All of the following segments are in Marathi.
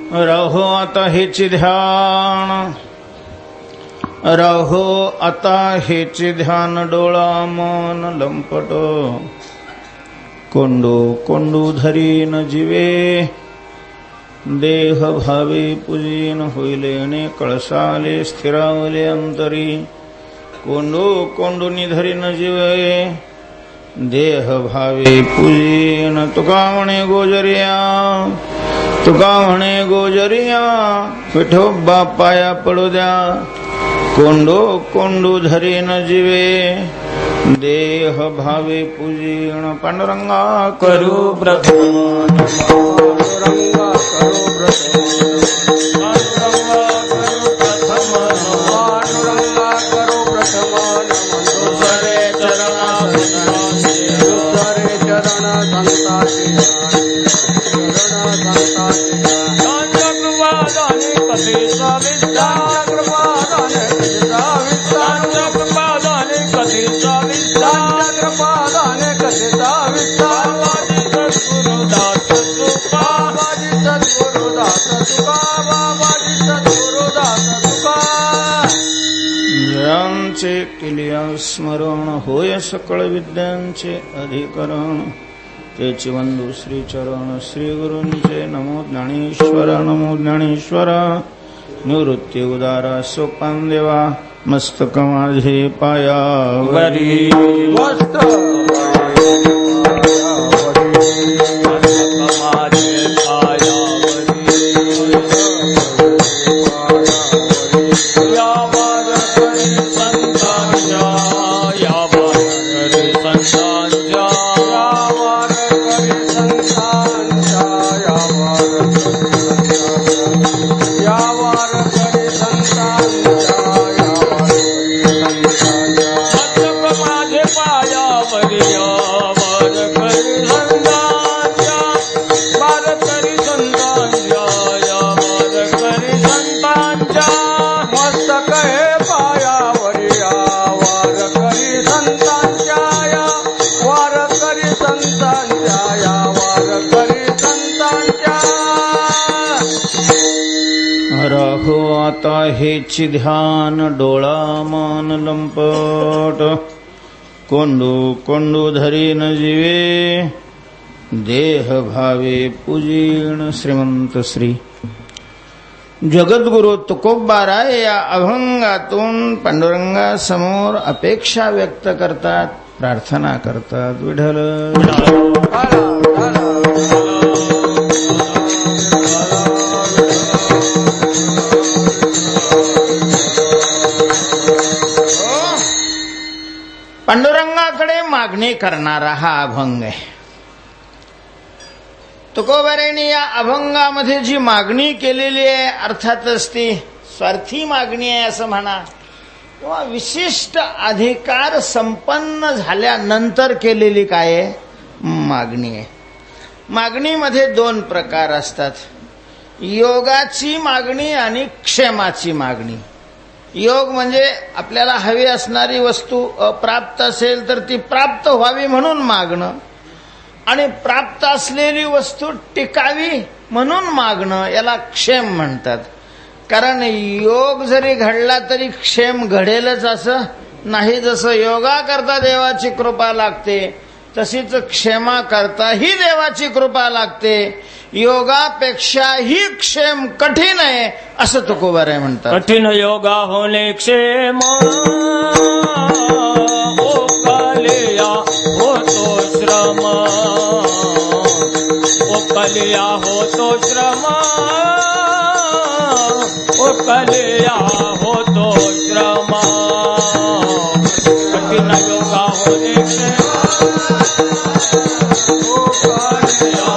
रहो आता हेचे ध्यान, रहो आता हेचे ध्यान, डोळा मन लंपट, कोंडू कोंडू धरी न जीवे, देह भावे पूजीन होईले कळसाले स्थिरावले अंतरी, कोंडू कोंडूनी धरी न जीवे, देह भावे पूजीन. तुका म्हणे गोजरिया, तुका म्हणे गोजरिया, विठोबा पाया पडू द्या, कोंडू कोंडू धरी न जीवे, देह भावे पूजीन. पांडुरंगा करू प्रथम, पांडुरंगा करू प्रथम, पांडुरंगा करू प्रथम, पांडुरंगा करू प्रथम. दुसरे चरण संतांचे, दुसरे चरण संतांचे, चरण संतांचे. चक्रवादाने कसे साविस्तार, चक्रवादाने कसे साविस्तार, चक्रवादाने कसे साविस्तार, चक्रवादाने कसे साविस्तार. बाबाजी सद्गुरुदास तुका, बाबाजी सद्गुरुदास तुका, बाबाजी सद्गुरुदास तुका. जयांचे केलिया स्मरण, होय सकळ विद्यांचे अधिकरण, तेचे वंदू श्री चरण. श्री गुरूंचे नमो ज्ञानेश्वर, नमो ज्ञानेश्वर. निवृत्ती उदारा सोपान देवा, मस्तक माझे पायावरी, मस्तक माझे पायावरी, या वारकरी संतांच्या, या वारकरी संतांच्या, या वारकरी संतांच्या, या वारकरी संतांच्या, या वारकरी संतांच्या. मस्तक माझे पायावरी, या वारकरी संतांच्या, वारकरी संतांच्या, या वारकरी संतांच्या. मस्तक हे पायावरी, या वारकरी संतांच्या, या वारकरी संतांच्या, या वारकरी संतांच्या. राहो आता हेची ध्यान, डोळा मन लंपट, कोंडू कोंडू धरी न जीवे, देह भावे पूजीण. श्रीमंत श्री जगद्गुरु तुकोबाराय या अभंगातून पांडुरंगासमोर अपेक्षा व्यक्त करतात, प्रार्थना करतात. विठ्ठल पांडुरंगाकडे मागणी करणारा हा अभंग आहे. तुकोबारायांनी या अभंगामध्ये जी मागणी केलेली आहे, अर्थातच ती स्वार्थी मागणी आहे असं म्हणा, किंवा विशिष्ट अधिकार संपन्न झाल्यानंतर केलेली काय आहे मागणी आहे. मागणीमध्ये दोन प्रकार असतात, योगाची मागणी आणि क्षेमाची मागणी. योग म्हणजे आपल्याला हवी असणारी वस्तू अप्राप्त असेल तर ती प्राप्त व्हावी म्हणून मागणं, आणि प्राप्त असलेली वस्तू टिकावी म्हणून मागणं, याला क्षेम म्हणतात. कारण योग जरी घडला तरी क्षेम घडेलच असं नाही. जसं योगा करता देवाची कृपा लागते, तशीच क्षेमा करता ही देवाची कृपा लागते. योगापेक्षाही क्षेम कठीण आहे असं तुकोबाराय म्हणतात. कठीण योगा होणे क्षेम, ओ कलिया होतो श्रम, ओ कलिया होतो श्रम, ओ कलिया होतो श्रम. कठीण योगा होणे क्षेम, ओ कलिया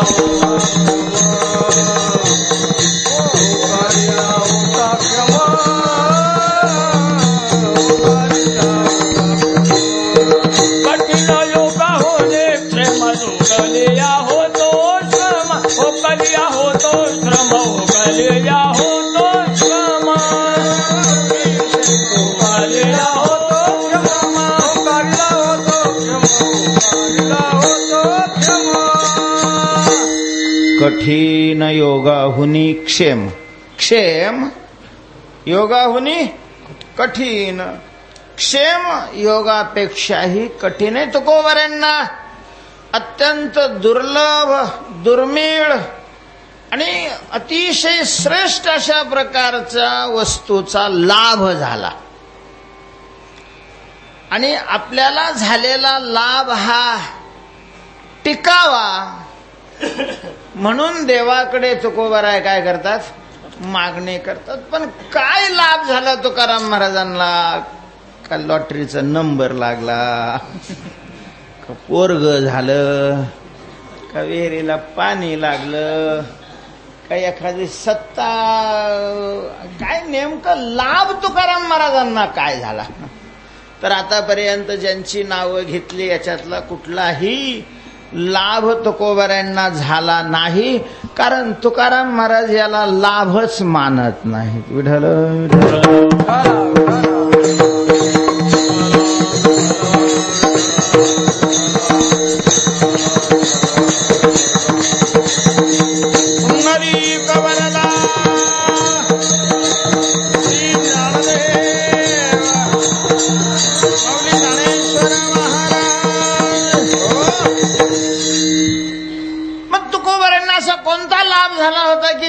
कठीण योगाहुनी क्षेम. क्षेम योगाहुनी कठीण, क्षेम योगापेक्षाही कठीण आहे. तुकोबारांना अत्यंत दुर्लभ, दुर्मिळ आणि अतिशय श्रेष्ठ अशा प्रकारच्या वस्तूचा लाभ झाला. आणि आपल्याला झालेला लाभ हा टिकावा म्हणून देवाकडे तुकोबाराय काय करतात, मागणी करतात. पण काय लाभ झाला तुकाराम महाराजांना? का लॉटरीचा नंबर लागला, का पोरग झालं, का विहिरीला पाणी लागलं, का एखादी सत्ता, काय नेमकं लाभ तुकाराम महाराजांना काय झाला? तर आतापर्यंत ज्यांची नावं घेतली याच्यातला कुठलाही लाभ तुकोबारांना झाला नाही. कारण तुकाराम महाराज याला लाभच मानत नाहीत. विठ्ठल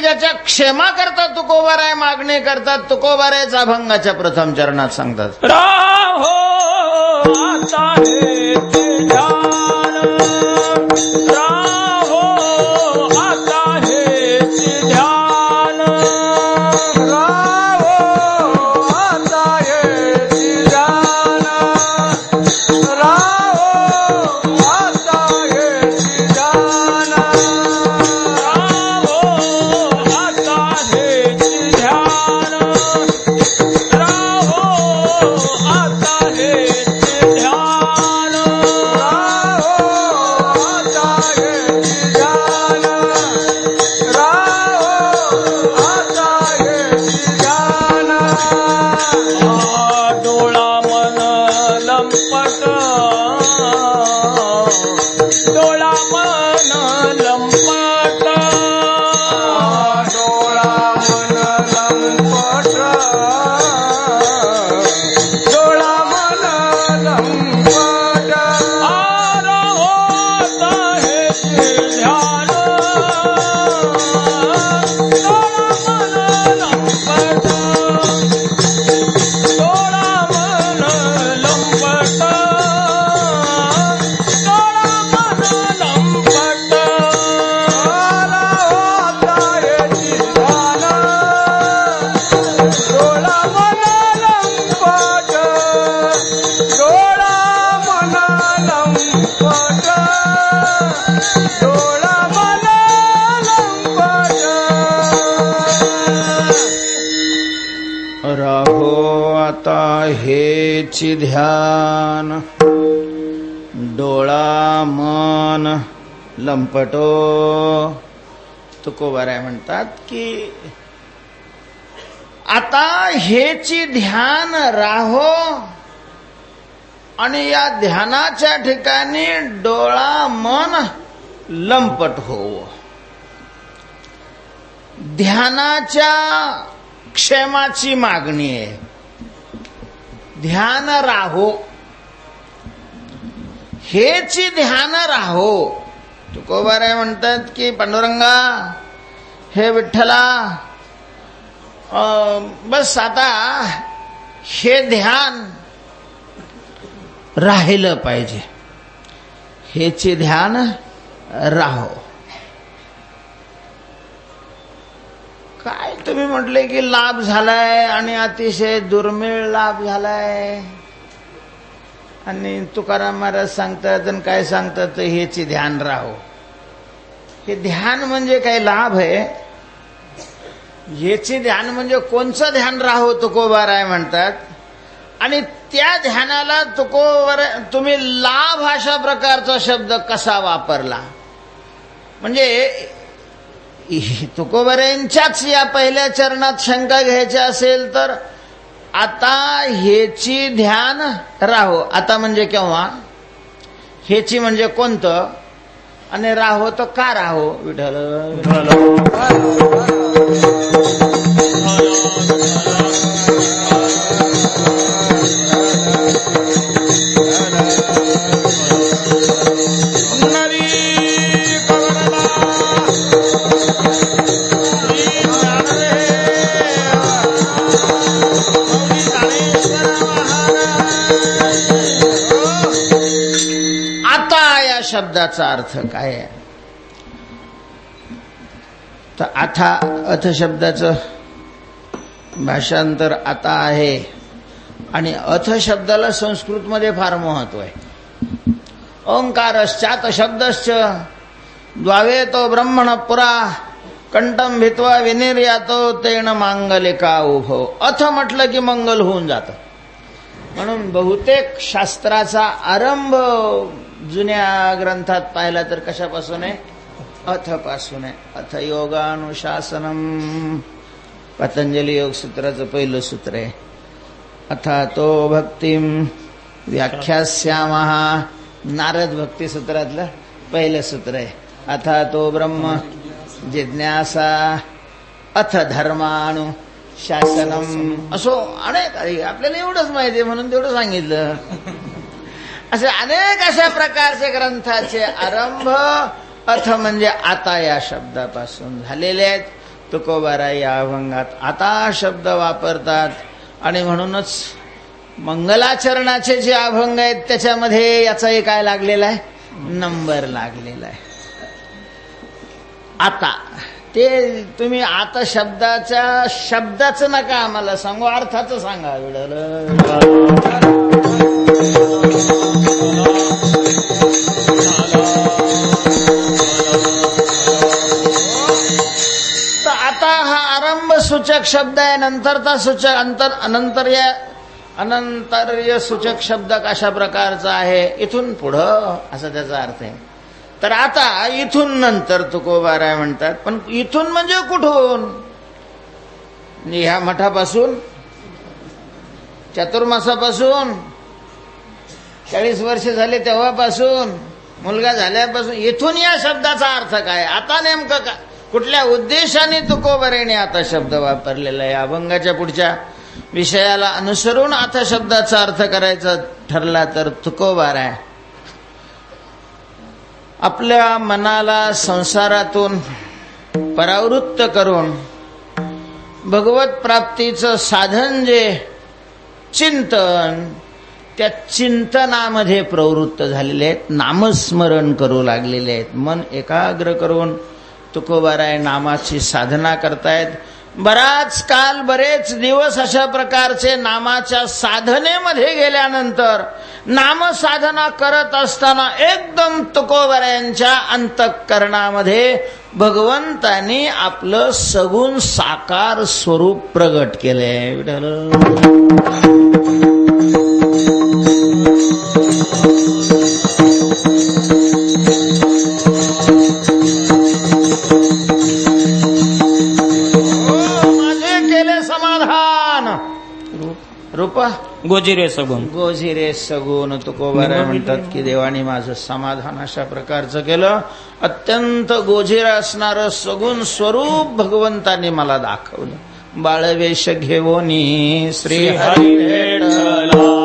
ज्याच्या क्षेमा करता तुकोबाराय मागणी करतात. तुकोबारायचा अभंगाच्या प्रथम चरणात सांगतात, राहो आता हेचे ध्यान, राहो आता हेचे ध्यान, राहो आता हेचे ध्यान, राहो आता हेचे ध्यान, हेची ध्यान, डोळा मन लंपटो. तुकोबाराय म्हणतात की आता हेची ध्यान राहो आणि या ध्यानाच्या ठिकाणी डोळा मन लंपट हो. ध्यानाच्या क्षेमाची मागणी आहे. ध्यान राहो, हेची ध्यान राहो. तुकोबाराय म्हणतात की पांडुरंगा, हे विठ्ठला, बस आता हे ध्यान राहिलं पाहिजे. हेचे ध्यान राहो. काय तुम्ही म्हटले की लाभ झालाय आणि अतिशय दुर्मिळ लाभ झालाय. आणि तुकाराम महाराज सांगतात आणि काय सांगतात, हेचे ध्यान राहो. हे ध्यान म्हणजे काय लाभ आहे? हेचे ध्यान म्हणजे कोणचं ध्यान राहो तुकोबाराय म्हणतात. आणि त्या ध्यानाला तुम्ही लाभ अशा प्रकारचा शब्द कसा वापरला? म्हणजे तुकोबारायांच्याच या पहिल्या चरणात शंका घ्यायची असेल तर आता हेची ध्यान राहो. आता म्हणजे केव्हा? हेची म्हणजे कोणतं? आणि राहो तर का राहो विठ्ठल शब्दाचा अर्थ काय आहे तर आता अथ शब्दाचं भाषांतर आता आहे आणि अथ शब्दाला संस्कृतमध्ये फार महत्व आहे ओंकारश्चात शब्दश्च द्वावेतो ब्रह्मण पुरा कंठम भित्वा विनिर्यातो तेन मांगलिका उभो अथ म्हटलं की मंगल होऊन जातं म्हणून बहुतेक शास्त्राचा आरंभ जुन्या ग्रंथात पाहिला तर कशापासून आहे अथ पासून आहे अथ योगानुशासनम पतंजली योग सूत्राचं पहिलं सूत्र आहे अथा तो भक्तिम व्याख्यास्यामः नारद भक्ती सूत्रातलं पहिलं सूत्र आहे अथा तो ब्रह्म जिज्ञासा अथ धर्मानु शासनम असो अनेक आपल्याला एवढंच माहिती आहे म्हणून तेवढं सांगितलं असे अनेक अशा प्रकारचे ग्रंथाचे आरंभ अथ म्हणजे आता या शब्दापासून झालेले आहेत तुकोबाराय या अभंगात आता शब्द वापरतात आणि म्हणूनच मंगलाचरणाचे जे अभंग आहेत त्याच्यामध्ये याचाही काय लागलेला आहे नंबर लागलेला आहे आता ते तुम्ही आता शब्दाचं नका आम्हाला सांगू अर्थाचं सांगा तर आता हा आरंभ सूचक शब्द आहे नंतरचा सूचक अनंतर्य सूचक शब्द कशा प्रकारचा आहे इथून पुढं असा त्याचा अर्थ आहे तर आता इथून नंतर तुकोबाराय म्हणतात पण इथून म्हणजे कुठून ह्या मठापासून चातुर्मासापासून 40 वर्ष झाले तेव्हापासून मुलगा झाल्यापासून इथून या शब्दाचा अर्थ काय आता नेमकं का कुठल्या उद्देशाने तुकोबारायने आता शब्द वापरलेला आहे अभंगाच्या पुढच्या विषयाला अनुसरून आता शब्दाचा अर्थ करायचा ठरला तर तुकोबाराय आपल्या मनाला संसारातून परावृत्त करून भगवत प्राप्तीचं साधन जे चिंतन त्या चिंतनामध्ये प्रवृत्त झालेले आहेत नामस्मरण करू लागलेले आहेत मन एकाग्र करून तुकोबाराय नामाची साधना करतायत बराच काल बरेच दिवस अशा प्रकारचे नामाच्या साधनेमध्ये गेल्यानंतर नामसाधना करत असताना एकदम तुकोबारायांच्या अंतःकरणामध्ये भगवंतानी आपलं सगुण साकार स्वरूप प्रगट केलंय रूपा गोजिरे सगुण गोजिरे सगुण तुकोबाराय म्हणतात की देवानी माझं समाधान अशा प्रकारचं केलं अत्यंत गोजिर असणारं सगुण स्वरूप भगवंताने मला दाखवलं बाळवेश घेवोनी श्री हरी भेटला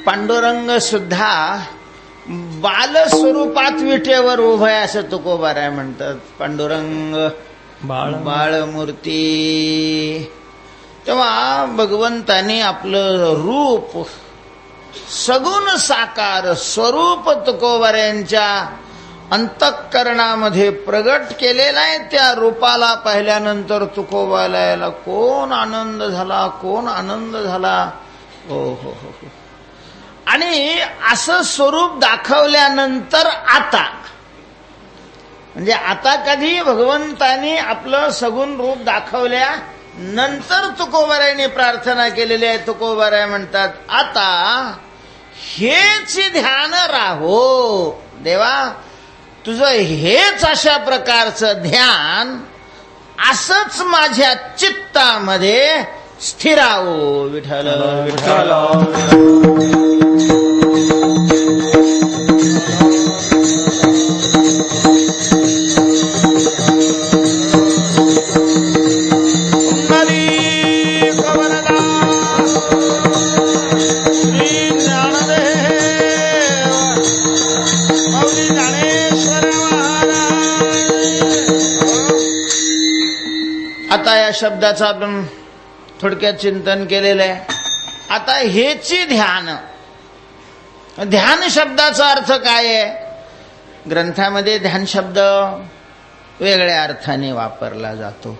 पांडुरंग सुद्धा बाल स्वरूपात विटेवर उभं आहे असं तुकोबाराय म्हणतात. पांडुरंग बाळमूर्ती. तेव्हा भगवंतानी आपलं रूप सगुण साकार स्वरूप तुकोबारायांच्या अंतःकरणामध्ये प्रगट केलेला आहे. त्या रूपाला पाहिल्यानंतर तुकोबारायाला कोण आनंद झाला, कोण आनंद झाला. हो हो हो हो. आणि असं स्वरूप दाखवल्यानंतर आता म्हणजे आता कधी भगवंतानी आपलं सगुण रूप दाखवल्यानंतर तुकोबारायांनी प्रार्थना केलेली आहे. तुकोबाराय म्हणतात आता हेच ध्यान राहो देवा, तुझं हेच अशा प्रकारचं ध्यान असंच माझ्या चित्तामध्ये स्थिरावो. विठ्ठल विठ्ठल. आता या शब्दाचं आपण थोडक्यात चिंतन केलेलं आहे. आता हेची ध्यान. ध्यान शब्दाचा अर्थ काय आहे? ग्रंथामध्ये ध्यान शब्द वेगळ्या अर्थाने वापरला जातो.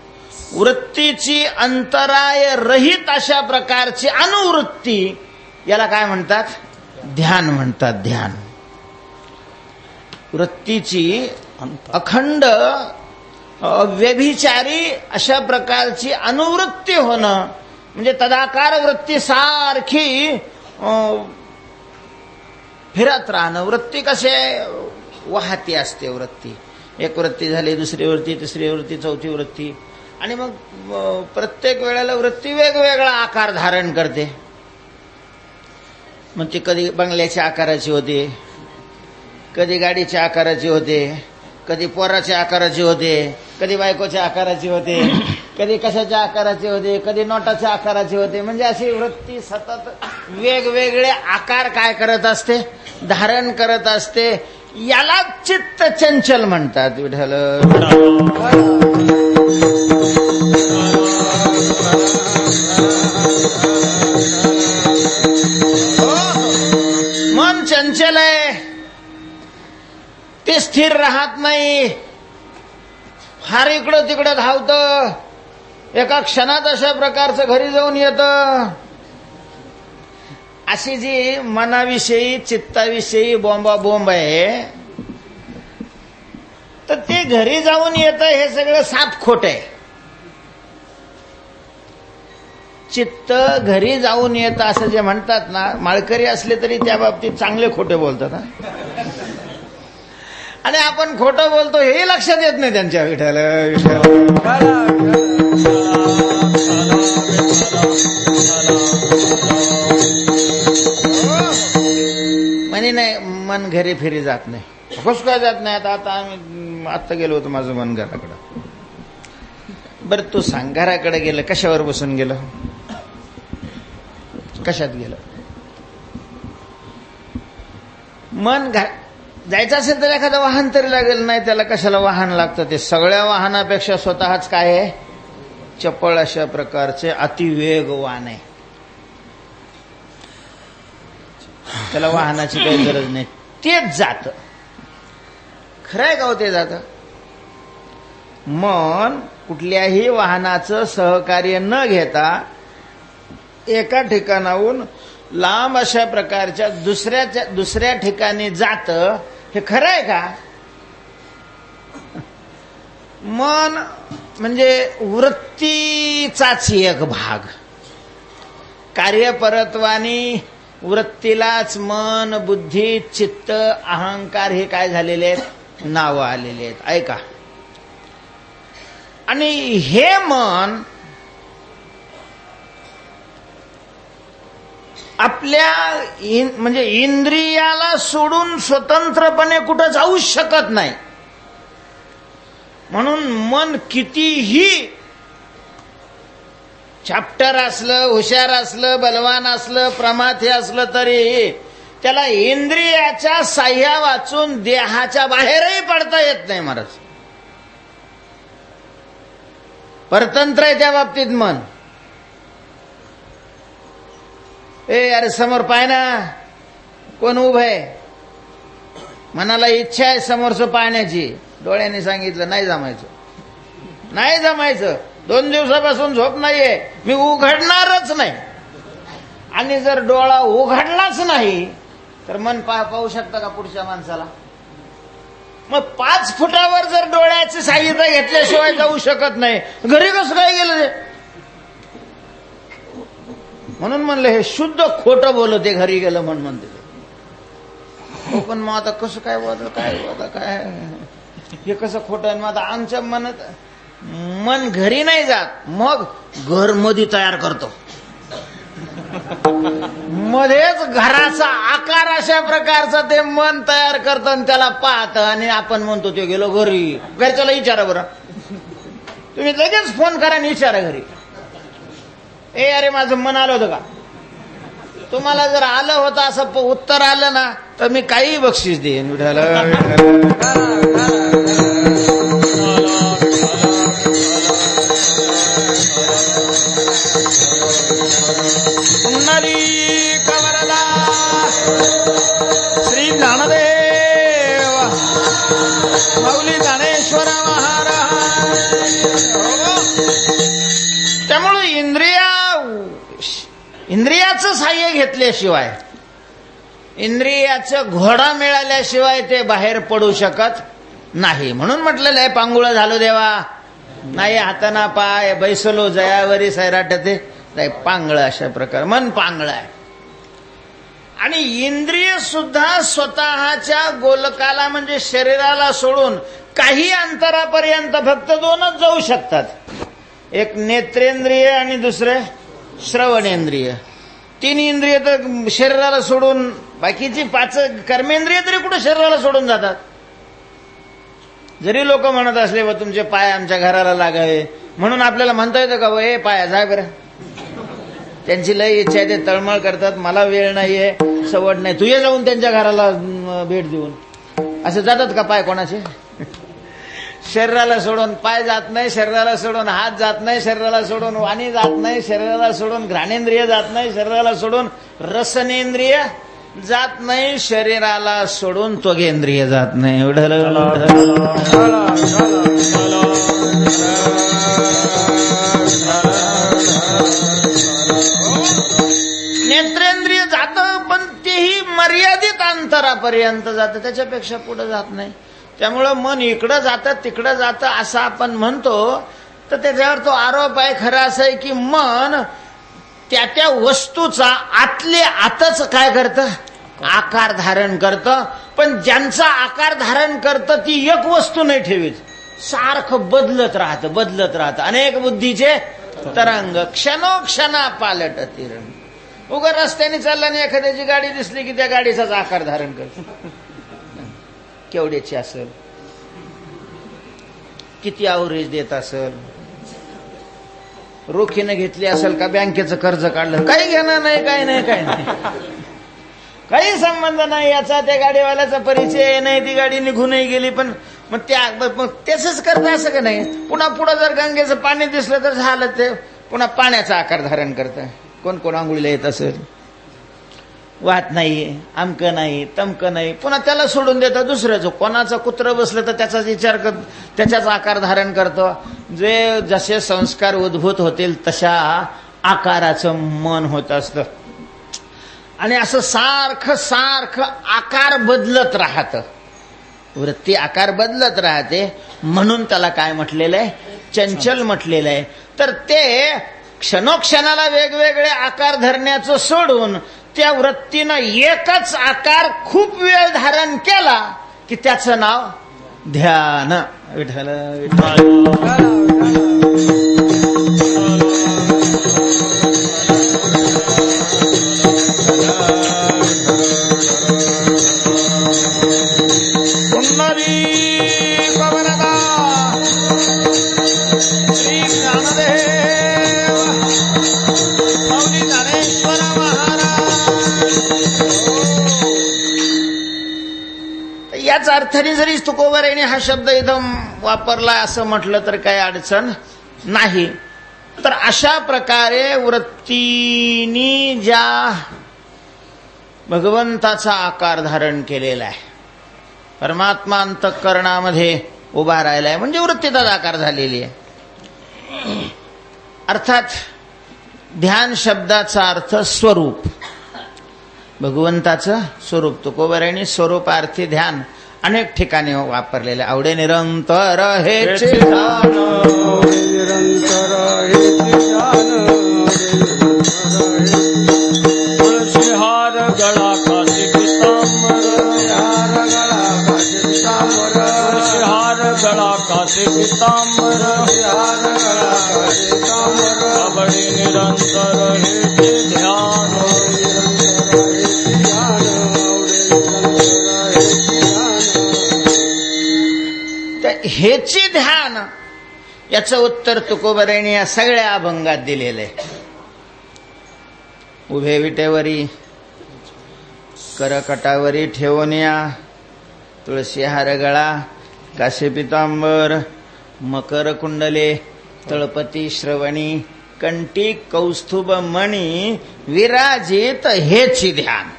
वृत्तीची अंतराय रहित अशा प्रकारची अनुवृत्ती याला काय म्हणतात? ध्यान म्हणतात. ध्यान. वृत्तीची अखंड व्यभिचारी अशा प्रकारची अनुवृत्ती होणं म्हणजे तदाकार वृत्ती सारखी फिरत राहणं. वृत्ती कसे वाहती असते. वृत्ती एक वृत्ती झाली, दुसरी वृत्ती, तिसरी वृत्ती, चौथी वृत्ती, आणि मग प्रत्येक वेळेला वृत्ती वेगवेगळा आकार धारण करते. मग ती कधी बंगल्याच्या आकाराची होते, कधी गाडीच्या आकाराची होते, कधी पोराच्या आकाराची होते, कधी बायकोच्या आकाराची होते, कधी कशाच्या आकाराची होते, कधी नोटाच्या आकाराची होते. म्हणजे अशी वृत्ती सतत वेगवेगळे आकार काय करत असते? धारण करत असते. याला चित्त चंचल म्हणतात. विठ्ठल. मन चंचल आहे, ते स्थिर राहत नाही, फार इकडं तिकडं धावतं, एका क्षणात अशा प्रकारचं घरी जाऊन येतं. अशी जी मनाविषयी चित्ताविषयी बोंबाबोंब आहे, तर ते घरी जाऊन येतं हे सगळं साफ खोट आहे. चित्त घरी जाऊन येतं असं जे म्हणतात ना, माळकरी असले तरी त्या बाबतीत चांगले खोटे बोलतात. आणि आपण खोटं बोलतो हे लक्षात येत नाही त्यांच्या. विठ्ठल म्हणे नाही, मन घरी फिरी जात नाही. कसं काय जात नाही? आता गेलो होतो, माझं मन घराकडं. बरं तू सांग, घराकडे गेलं कशावर बसून गेलं? कशात गेलं? मन जायचं असेल तर एखादं वाहन तरी लागेल. नाही त्याला कशाला वाहन लागतं? ते सगळ्या वाहनापेक्षा स्वतःच काय आहे? चपळ अशा प्रकारचे अतिवेगवान आहे. त्याला वाहनाची काही गरज नाही, तेच जात. खरंय का हो? ते जात. मन कुठल्याही वाहनाचं सहकार्य न घेता एका ठिकाणाहून लांब अशा प्रकारच्या दुसऱ्या ठिकाणी जात. हे खरं आहे का? मन म्हणजे वृत्तीचाच एक भाग. कार्यपरत्वानी वृत्तीलाच मन, बुद्धी, चित्त, अहंकार हे काय झालेले आहेत? नावं आलेले आहेत. ऐका. आणि हे मन आपल्या म्हणजे इंद्रियाला सोडून स्वतंत्रपणे कुठं जाऊ शकत नाही. म्हणून मन कितीही चॅप्टर असलं, हुशार असलं, बलवान असलं, प्रमाथी असलं तरी त्याला इंद्रियाच्या साह्या वाचून देहाच्या बाहेरही पडता येत नाही महाराज. परतंत्र आहे त्या बाबतीत मन. अरे समोर पाय ना, कोण उभं आहे. मनाला इच्छा आहे समोरचं पाहण्याची, डोळ्याने सांगितलं नाही जमायचं, नाही जमायचं, 2 दिवसापासून झोप नाहीये, मी उघडणारच नाही. आणि जर डोळा उघडलाच नाही तर मन पाहू शकता का पुढच्या माणसाला? मग 5 फुटावर जर डोळ्याची सहाय्यता घेतल्याशिवाय जाऊ शकत नाही, घरी कसं काय गेलं ते? म्हणून म्हणलं हे शुद्ध खोटं बोलत ते घरी गेलं म्हणून म्हणते. हो पण मग आता कसं काय काय हे कसं खोटं आहे? मग आता आमच्या मनात मन घरी नाही जात, मग घर मध्ये तयार करतो, मध्येच घराचा आकार अशा प्रकारचा ते मन तयार करतं आणि त्याला पाहतं. आणि आपण म्हणतो ते गेलो घरी. घरच्याला विचारा बरं, तुम्ही लगेच फोन करा आणि विचारा घरी, अरे माझं मन आलं होतं का? तुम्हाला जर आलं होतं असं उत्तर आलं ना तर मी काही बक्षीस देईन. कवरला श्री ज्ञानदेव माऊली ज्ञानेश्वर महाराज. त्यामुळे इंद्रियाचं साह्य घेतल्याशिवाय, इंद्रियाचं घोडा मिळाल्याशिवाय ते बाहेर पडू शकत नाही. म्हणून म्हटलेलं आहे पांगुळ झालो देवा, नाही हाताना पाय बैसलो जयावरी सैराटते नाही पांगळ. अशा प्रकार मन पांगळ आहे. आणि इंद्रिय सुद्धा स्वतःच्या गोलकाला म्हणजे शरीराला सोडून काही अंतरापर्यंत फक्त 2च जाऊ शकतात. एक नेत्रेंद्रिय आणि दुसरे श्रवणेंद्रिय. 3 इंद्रिय तर शरीराला सोडून, बाकीची 5 कर्मेंद्रिय तरी कुठे शरीराला सोडून जातात. जरी लोक म्हणत असले व तुमचे पाय आमच्या घराला लागावे म्हणून आपल्याला म्हणता येतं का? हे पाया जा बरं, त्यांची लय इच्छा आहे, ते तळमळ करतात, मला वेळ नाहीये, सवड नाही, तू ये जाऊन त्यांच्या घराला भेट देऊन. असे जातात का पाय कोणाचे? शरीराला सोडून पाय जात नाही, शरीराला सोडून हात जात नाही, शरीराला सोडून वाणी जात नाही, शरीराला सोडून घ्राणेंद्रिय जात नाही, शरीराला सोडून रसनेंद्रिय जात नाही, शरीराला सोडून त्वगेंद्रिय जात नाही. नेत्रेंद्रिय जातं पण तेही मर्यादित अंतरापर्यंत जातं, त्याच्यापेक्षा पुढे जात नाही. त्यामुळं मन इकडं जातं तिकडं जातं असं आपण म्हणतो, तर त्याच्यावर तो आरोप आहे. खरं असं आहे की मन त्या वस्तूचा आतले आतच काय करतं? आकार धारण करतं. पण ज्यांचा आकार धारण करतं ती एक वस्तू नाही ठेवीत, सारखं बदलत राहतं. अनेक बुद्धीचे तरंग क्षणोक्षणा पालटती रंग. उगा रस्त्याने चालला आणि एखाद्याची गाडी दिसली की त्या गाडीचाच आकार धारण करतो. केवढ्याची असेल, किती अवरेज देत असेल, रोखीनं घेतली असेल का बँकेचं कर्ज काढलं, काही घेणं नाही, काही नाही, काही संबंध नाही याचा. त्या गाडीवाल्याचा परिचय नाही, ती गाडी निघूनही गेली. पण मग त्याच करत असं का नाही? पुन्हा पुढं जर गंगेचं पाणी दिसलं तर झालं, ते पुन्हा पाण्याचा आकार धारण करतं. कोण आंघोळीला येत असेल, वाहत नाही, अमकं नाही, तमकं नाही, पुन्हा त्याला सोडून देतं दुसऱ्याचं. कोणाचं कुत्रं बसलं तर त्याचाच विचार करत, त्याचाच आकार धारण करतो. जे जसे संस्कार उद्भूत होतील तशा आकाराचं मन होत असतं. आणि असं सारखं आकार बदलत राहतं, वृत्ती आकार बदलत राहते. म्हणून त्याला काय म्हटलेलं आहे? चंचल म्हटलेलं आहे. तर ते क्षणोक्षणाला वेगवेगळे आकार धरण्याचं सोडून त्या वृत्तीनं एकच आकार खूप वेळ धारण केला की त्याचं नाव ध्यान. विठ्ठल श्री ज्ञानदेव अर्थाने जरी तुकोबारायांनी हा शब्द इथं वापरला असं म्हटलं तर काही अडचण नाही. तर अशा प्रकारे वृत्तीनी ज्या भगवंताचा आकार धारण केलेला आहे, परमात्मा अंतःकरणामध्ये उभा राहिलाय म्हणजे वृत्तीचाच आकार झालेली आहे. अर्थात ध्यान शब्दाचा अर्थ स्वरूप, भगवंताचं स्वरूप. तुकोबारायांनी स्वरूपार्थी ध्यान अनेक ठिकाणी वापरलेले. आवडे निरंतर हेचे ध्यान, तुळशीहार गळा काशी पितांबर, तुळशीहार गळा काशी पितांबर, आवडे निरंतर हेचे ध्यान. हेची ध्यान याचं उत्तर तुकोबारायांनी या सगळ्या अभंगात दिलेलं आहे. उभे विटेवरी करकटावरी ठेवूनिया, तुळशीहार गळा काशी पितांबर, मकर कुंडले तळपती श्रवणी, कंठी कौस्तुभ मणी विराजित हेची ध्यान.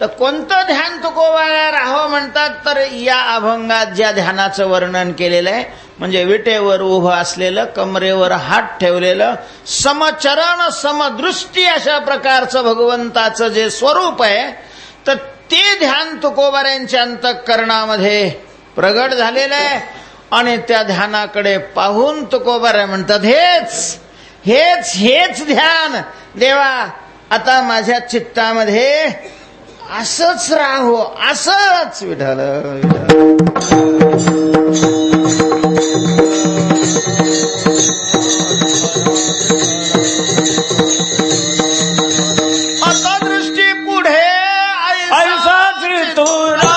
तर कोणतं ध्यान तुकोबा राहो म्हणतात तर या अभंगात ज्या ध्यानाचं वर्णन केलेलं आहे म्हणजे विटेवर उभं असलेलं, कमरेवर हात ठेवलेलं, समचरण समदृष्टी अशा प्रकारचं भगवंताचं जे स्वरूप आहे तर ते ध्यान तुकोबारायांच्या अंतःकरणामध्ये प्रगट झालेलं आहे. आणि त्या ध्यानाकडे पाहून तुकोबाराय म्हणतात हेच हेच हेच ध्यान देवा आता माझ्या चित्तामध्ये असंच राहो, असंच विठ्ठल आता दृष्टी पुढे ऐसा त्रितुरा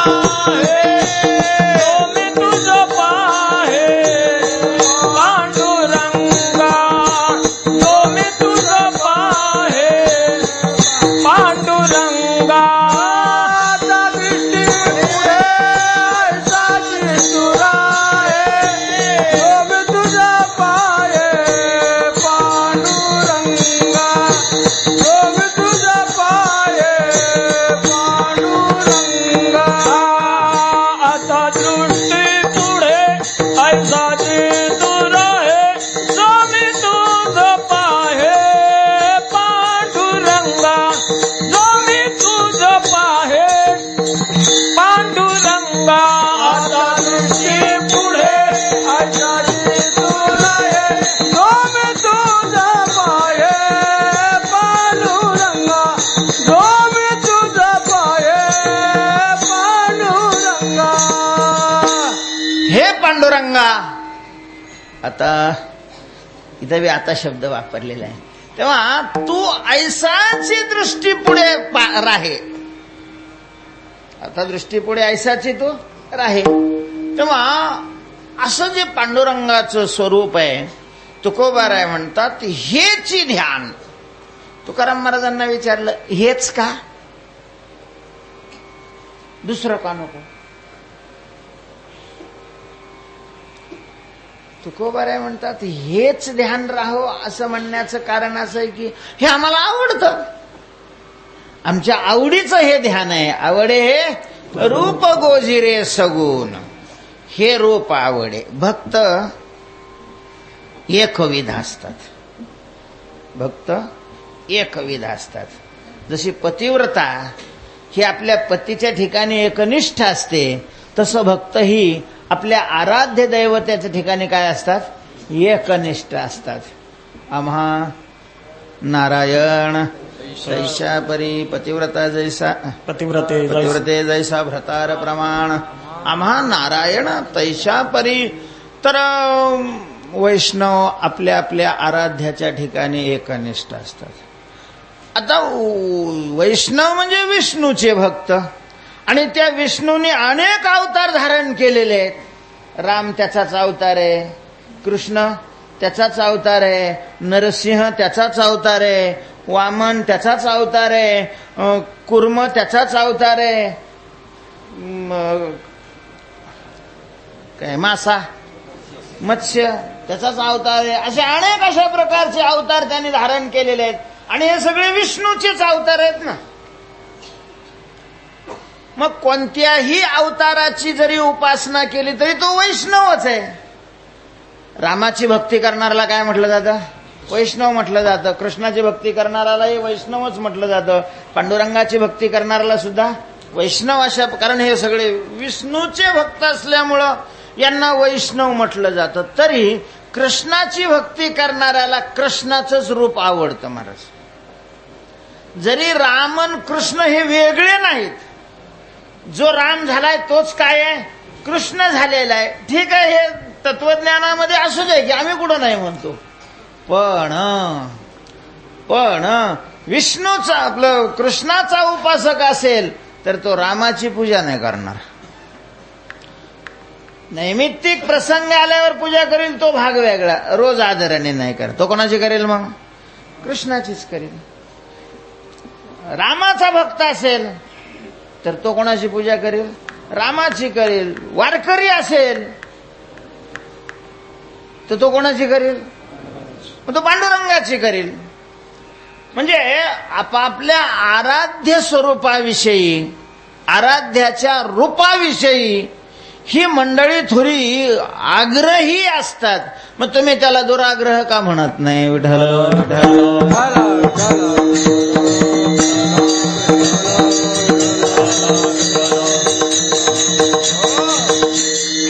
मी तुझ पाहे, पांडुरंगा मी तुझ पाहे, पांडुरंगा. पांडुरंगा. आता इथं बी आता शब्द वापरलेला आहे. तेव्हा तू ऐसाची दृष्टी पुढे राहे. आता दृष्टी पुढे ऐसाची तू राहे. तेव्हा असं जे पांडुरंगाचं स्वरूप आहे तुकोबाराय म्हणतात हेची ध्यान. तुकाराम महाराजांना विचारलं हेच का, दुसरं का नको? तुकोबाराय म्हणतात हेच ध्यान राहो असं म्हणण्याचं कारण असं आहे की हे आम्हाला आवडतं, आमच्या आवडीचं हे ध्यान आहे. आवडे हे रूप गोजिरे सगुण, हे रूप आवडे. भक्त एकविध असतात, भक्त एकविध असतात. जशी पतिव्रता ही आपल्या पतीच्या ठिकाणी एकनिष्ठ असते तसं भक्त ही आपल्या आराध्य दैवताच्या ठिकाणी काय असतात, एकनिष्ठ असतात. आम्हा नारायण जैसा परी पतिव्रता जैसा पतिव्रते जैसा भ्रतार प्रमाण, आम्हा नारायण तैसा परी. तर वैष्णव आपल्या आपल्या आराध्याच्या ठिकाणी एकनिष्ठ असतात. आता वैष्णव म्हणजे विष्णूचे भक्त आणि त्या विष्णूने अनेक अवतार धारण केलेले आहेत. राम त्याचाच अवतार आहे, कृष्ण त्याचाच अवतार आहे, नरसिंह त्याचाच अवतार आहे, वामन त्याचाच अवतार आहे, कुर्म त्याचाच अवतार आहे, काय मासा, मत्स्य त्याचाच अवतार आहे. असे अनेक अशा प्रकारचे अवतार त्यांनी धारण केलेले आहेत आणि हे सगळे विष्णूचेच अवतार आहेत ना. मग कोणत्याही अवताराची जरी उपासना केली तरी तो वैष्णवच आहे. रामाची भक्ती करणाऱ्याला काय म्हटलं जातं? वैष्णव म्हटलं जातं. कृष्णाची भक्ती करणाऱ्यालाही वैष्णवच म्हटलं जातं. पांडुरंगाची भक्ती करणाऱ्याला सुद्धा वैष्णव. अशा कारण हे सगळे विष्णूचे भक्त असल्यामुळं यांना वैष्णव म्हटलं जातं. तरी कृष्णाची भक्ती करणाऱ्याला कृष्णाचंच रूप आवडतं महाराज. जरी राम आणि कृष्ण हे वेगळे नाहीत, जो राम झालाय तोच काय आहे? कृष्ण झालेला आहे. ठीक आहे, हे तत्वज्ञानामध्ये असू दे की आम्ही कुठं नाही म्हणतो. पण विष्णूचा आपलं कृष्णाचा उपासक असेल तर तो रामाची पूजा नाही करणार. नैमित्तिक प्रसंग आल्यावर पूजा करेल तो भाग वेगळा, रोज आदराने नाही करत. तो कोणाची करेल? मग कृष्णाचीच करेल. रामाचा भक्त असेल तर तो कोणाची पूजा करेल? रामाची करेल. वारकरी असेल तर तो कोणाची करेल? तो पांडुरंगाची करेल. म्हणजे आपापल्या आराध्य स्वरूपाविषयी, आराध्याच्या रूपाविषयी ही मंडळी थोडी आग्रही असतात. मग तुम्ही त्याला दुराग्रह का म्हणत नाही? विठ्ठल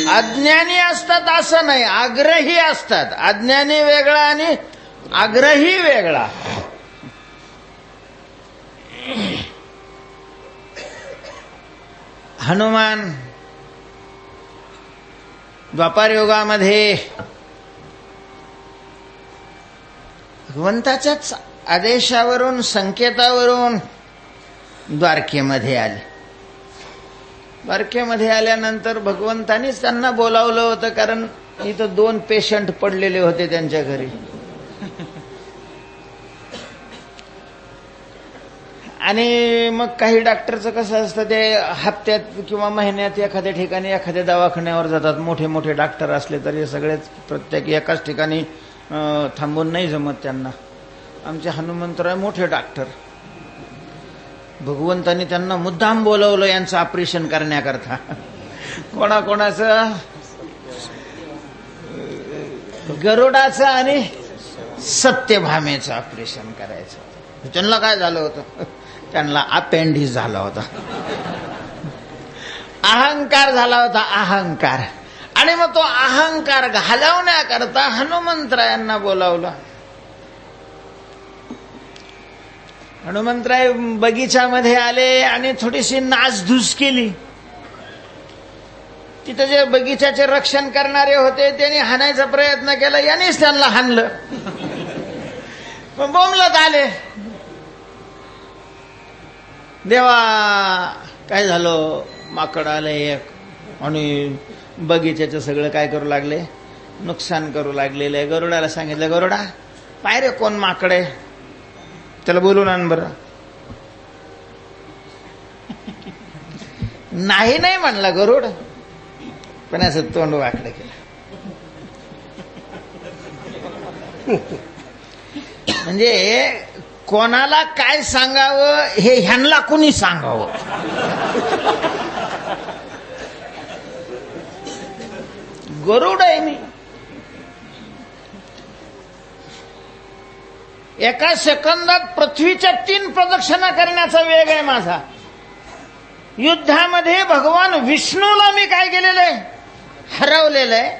अज्ञानी असतात असं नाही, आग्रही असतात. अज्ञानी वेगळा आणि आग्रही वेगळा. हनुमान द्वापार युगामध्ये भगवंताच्याच आदेशावरून, संकेतावरून द्वारकेमध्ये आले. द्वारकेमध्ये आल्यानंतर भगवंतानीच त्यांना बोलावलं होतं, कारण इथं 2 पेशंट पडलेले होते त्यांच्या घरी. आणि मग काही डॉक्टरचं कसं असतं, ते हप्त्यात किंवा महिन्यात एखाद्या ठिकाणी एखाद्या दवाखान्यावर जातात. मोठे मोठे डॉक्टर असले तरी सगळेच प्रत्येक एकाच ठिकाणी थांबून नाही जमत त्यांना. आमचे हनुमंतराय मोठे डॉक्टर, भगवंतांनी त्यांना मुद्दाम बोलवलं यांचं ऑपरेशन करण्याकरता. कोणाकोणाचं? गरुडाचं आणि सत्यभामेचं ऑपरेशन करायचं. त्यांना काय झालं होतं? त्यांना अपेंडिक्स झाला होता, अहंकार झाला होता, अहंकार. आणि मग तो अहंकार घालवण्याकरता हनुमंतरायांना बोलावलं. हनुमंतराय बगीच्यामध्ये आले आणि थोडीशी नासधूस केली. तिथं जे बगीच्याचे रक्षण करणारे होते त्यांनी हाणायचा प्रयत्न केला, यानेच त्यांना हाणलं. मग बोंबलत आले, देवा काय झालं? माकड आले एक आणि बगीच्याचं सगळं काय करू लागले? नुकसान करू लागलेलं आहे. गरुडाला सांगितलं, गरुडा पाय रे, कोण माकड आहे? त्याला बोलून आण बरं. नाही नाही म्हणला गरुड, पण असं तोंड वाकडं केलं. म्हणजे कोणाला काय सांगावं हे ह्यांना कुणी सांगावं. गरुड आहे मी. एका सेकंदात पृथ्वीच्या 3 प्रदक्षिणा करण्याचा वेग आहे माझा. युद्धामध्ये भगवान विष्णूला मी काय केलेलं आहे? हरवलेलं आहे.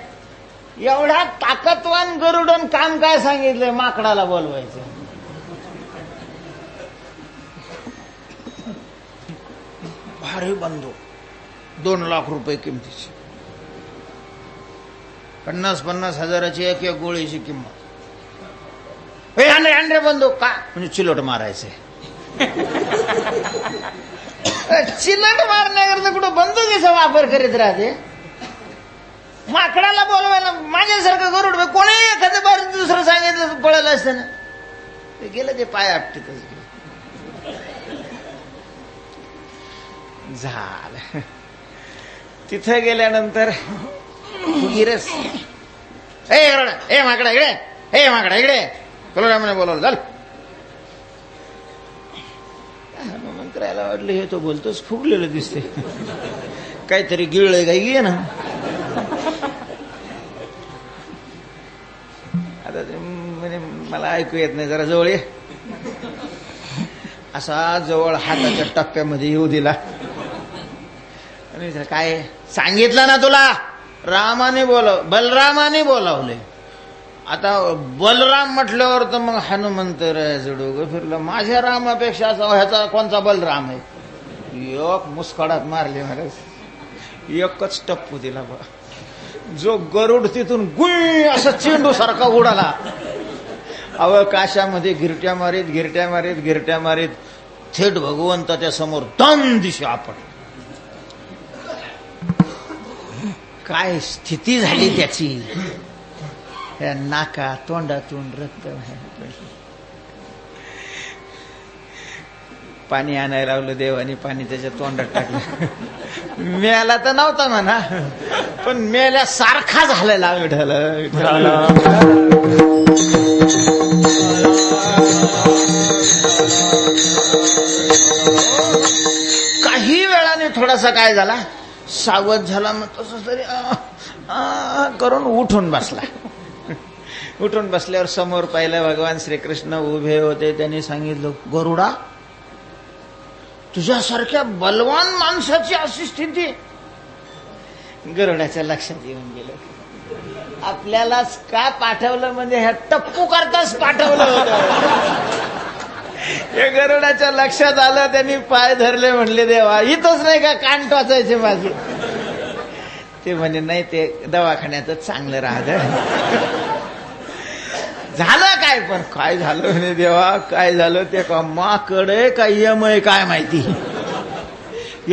एवढा ताकदवान गरुडन काम काय सांगितलंय? माकडाला बोलवायचं. भारी बंदूक, 2 लाख रुपये किमतीची, 50-50 हजाराची एक गोळीची किंमत. आणले बंदूक का? म्हणजे चिलट मारायचंय. चिलट मारण्याकरता कुठं बंदुकीचा वापर करीत राहते? माकडाला बोलवायला माझ्यासारखं गरुड कोणी एखादं बार दुसरं सांगितलं पळायला असतं ना. ते गेलं, ते पाय आपटीतच झालं. तिथं गेल्यानंतर तू गिरस. ए गरुडा, ए माकडा इकडे, ए माकडा इकडे, बलरामाने बोलावलं. चल. हनुमंतरायाला वाटलं हे तो बोलतोच फुगलेलं दिसते, काहीतरी गिळलं काही घे ना. आता म्हणे मला ऐकू येत नाही, जरा जवळ ये. असा जवळ हाताच्या टप्प्यामध्ये येऊ दिला आणि काय सांगितलं ना तुला, रामाने बलरामाने बोलावले. आता बलराम म्हटल्यावर तर मग हनुमंतरायाचं डोकं फिरलं. माझ्या रामापेक्षा ह्याचा कोणचा बलराम आहे. एक मुस्कडात मारली महाराज, एकच टप्पू दिला बा. जो गरुड तिथून गुई असा चेंडू सारखा उडाला. अवकाशामध्ये गिरट्या मारीत थेट भगवंताच्या समोर दन दिशा आपण. काय स्थिती झाली त्याची. या नाका तोंडातून रक्त पाणी आणायला लावलं देवानी, पाणी त्याच्या तोंडात टाकलं. मेला तर नव्हता म्हणा, पण मेल्यासारखा झालेला विठ्ठल. काही वेळाने थोडासा काय झाला, सावध झाला. मग तसं तरी करून उठून बसला. उठून बसल्यावर समोर पाहिलं भगवान श्रीकृष्ण उभे होते. त्यांनी सांगितलं, गरुडा, तुझ्यासारख्या बलवान माणसाची अशी स्थिती. गरुडाच्या लक्षात येऊन गेलं, आपल्यालाच का पाठवलं, म्हणजे ह्या टप्पू करताच पाठवलं होतं. हे गरुडाच्या लक्षात आलं. त्यांनी पाय धरले, म्हणले देवा इथंच नाही का कान टोचायचे माझे. ते म्हणे नाही, ते दवाखान्यातच चांगलं राहत. झालं काय, पण काय झालं म्हणे देवा, काय झालं ते का माकड आहे का यम आहे काय माहिती.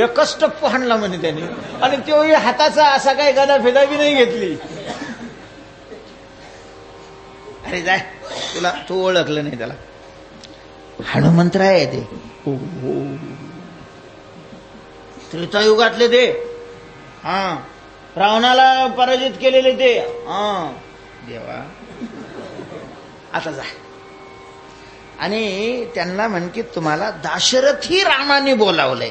एकच टप्पू हाणला म्हणे त्यांनी, आणि तो हाताचा असा काही गदा फिदा बी नाही घेतली. अरे जाय, तुला तू ओळखलं नाही त्याला. हनुमंतराय आहे ते. त्रेतायुगातले ते. हा, रावणाला पराजित केलेले ते. हा देवा, आता जा. आणि त्यांना म्हण की तुम्हाला दाशरथी रामाने बोलावलंय.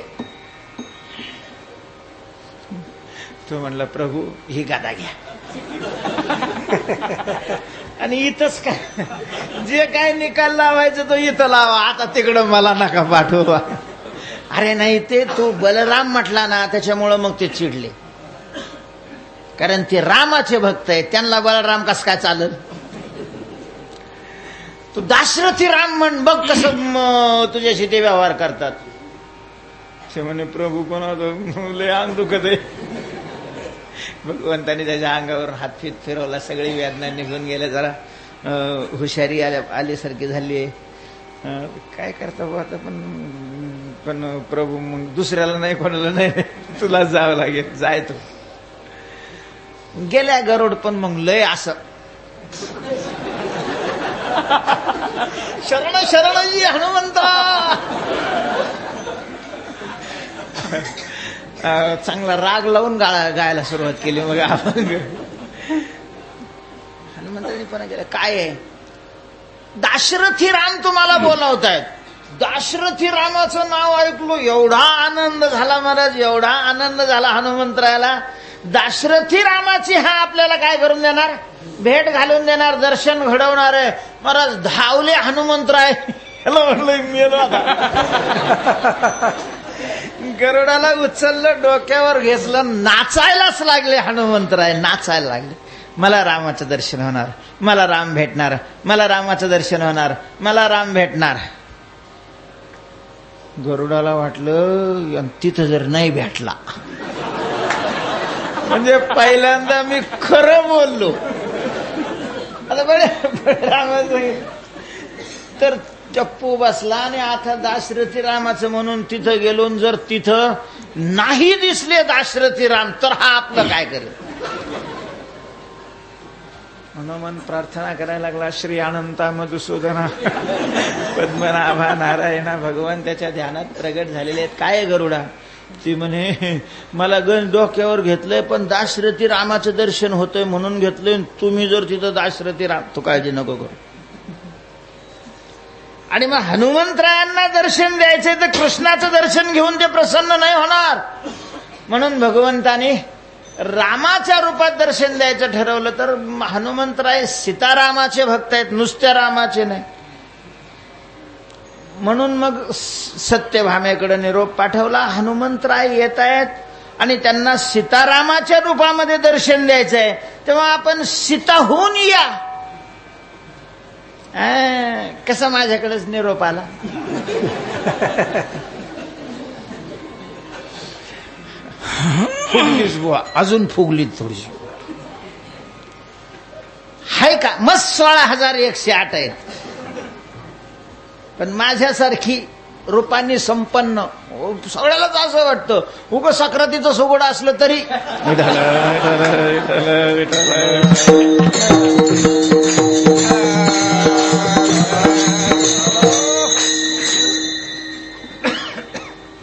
तो म्हणला, प्रभू ही गादा घ्या आणि इथंच काय जे काय निकाल लावायचं तो इथं लावा, आता तिकडं मला नका पाठवा. अरे नाही, ते तू बलराम म्हटला ना, त्याच्यामुळं मग ते चिडले. कारण ते रामाचे भक्त आहेत, त्यांना बलराम कस काय चालल. तू दाशरथी राम म्हण, बघ कसं तुझ्याशी ते व्यवहार करतात. ते म्हणे, प्रभू कोणा लय अंग दुखत आहे. भगवंताने त्याच्या अंगावर हात फिरवला, सगळी वेदना निघून गेल्या, जरा हुशारी आल्यासारखी झाली आहे. काय करता बा आता, पण प्रभू मग दुसऱ्याला नाही, कोणाला नाही, तुला जावं लागेल, जाय तू. गेल्या गरुड, पण मग लय असं शरण शरणजी हनुमंता. चांगला राग लावून गायला सुरुवात केली. मग हनुमंतांनी पण केलं, काय आहे, दाशरथी राम तुम्हाला बोलावतायत. दाशरथी रामाचं नाव ऐकलो, एवढा आनंद झाला महाराज, एवढा आनंद झाला हनुमंतरायाला. दाशरथी रामाची हा आपल्याला काय करून देणार, भेट घालून देणार, दर्शन घडवणार आहे. महाराज धावले हनुमंतराय. म्हणलं मेलो आता. गरुडाला उचललं, डोक्यावर घेतलं, नाचायलाच लागले हनुमंतराय, नाचायला लागले. मला रामाचं दर्शन होणार, मला राम भेटणार, मला रामाचं दर्शन होणार, मला राम भेटणार. गरुडाला वाटलं तिथं जर नाही भेटला म्हणजे पहिल्यांदा मी खरं बोललो. आता बडे तर टप्पू बसला आणि आता दाशरथी रामाचं म्हणून तिथं गेलो. जर तिथं नाही दिसले दाशरथी राम, तर हा आपलं काय करेल. हनुमान प्रार्थना करायला लागला, श्री अनंता मधुसूदना पद्मनाभा नारायणा. भगवान त्याच्या ध्यानात प्रगट झालेले आहेत. काय गरुडा, ती म्हणे मला गण डोक्यावर घेतलंय, पण दाशरथी रामाचं दर्शन होतंय म्हणून घेतलंय. तुम्ही जर तिथं दाशरथी राम, तू काळजी नको करू. आणि मग हनुमंतरायांना दर्शन द्यायचंय तर कृष्णाचं दर्शन घेऊन ते प्रसन्न नाही होणार. म्हणून भगवंताने रामाच्या रूपात दर्शन द्यायचं ठरवलं. तर हनुमंतराय सीतारामाचे भक्त आहेत, नुसत्या रामाचे नाही. म्हणून मग सत्यभामेकडे निरोप पाठवला. हनुमंतराय येत आहेत आणि त्यांना सीतारामाच्या रूपामध्ये दर्शन द्यायचंय, तेव्हा आपण सीताहून या. कसा माझ्याकडेच निरोप आला. फुगलीच बुवा, अजून फुगलीत थोडीशी. हाय का मस्त 16,108 आहेत. पण माझ्यासारखी रूपांनी संपन्न सगळ्यालाच असं वाटतं उगं सक्रातीचं सोगड असलं तरी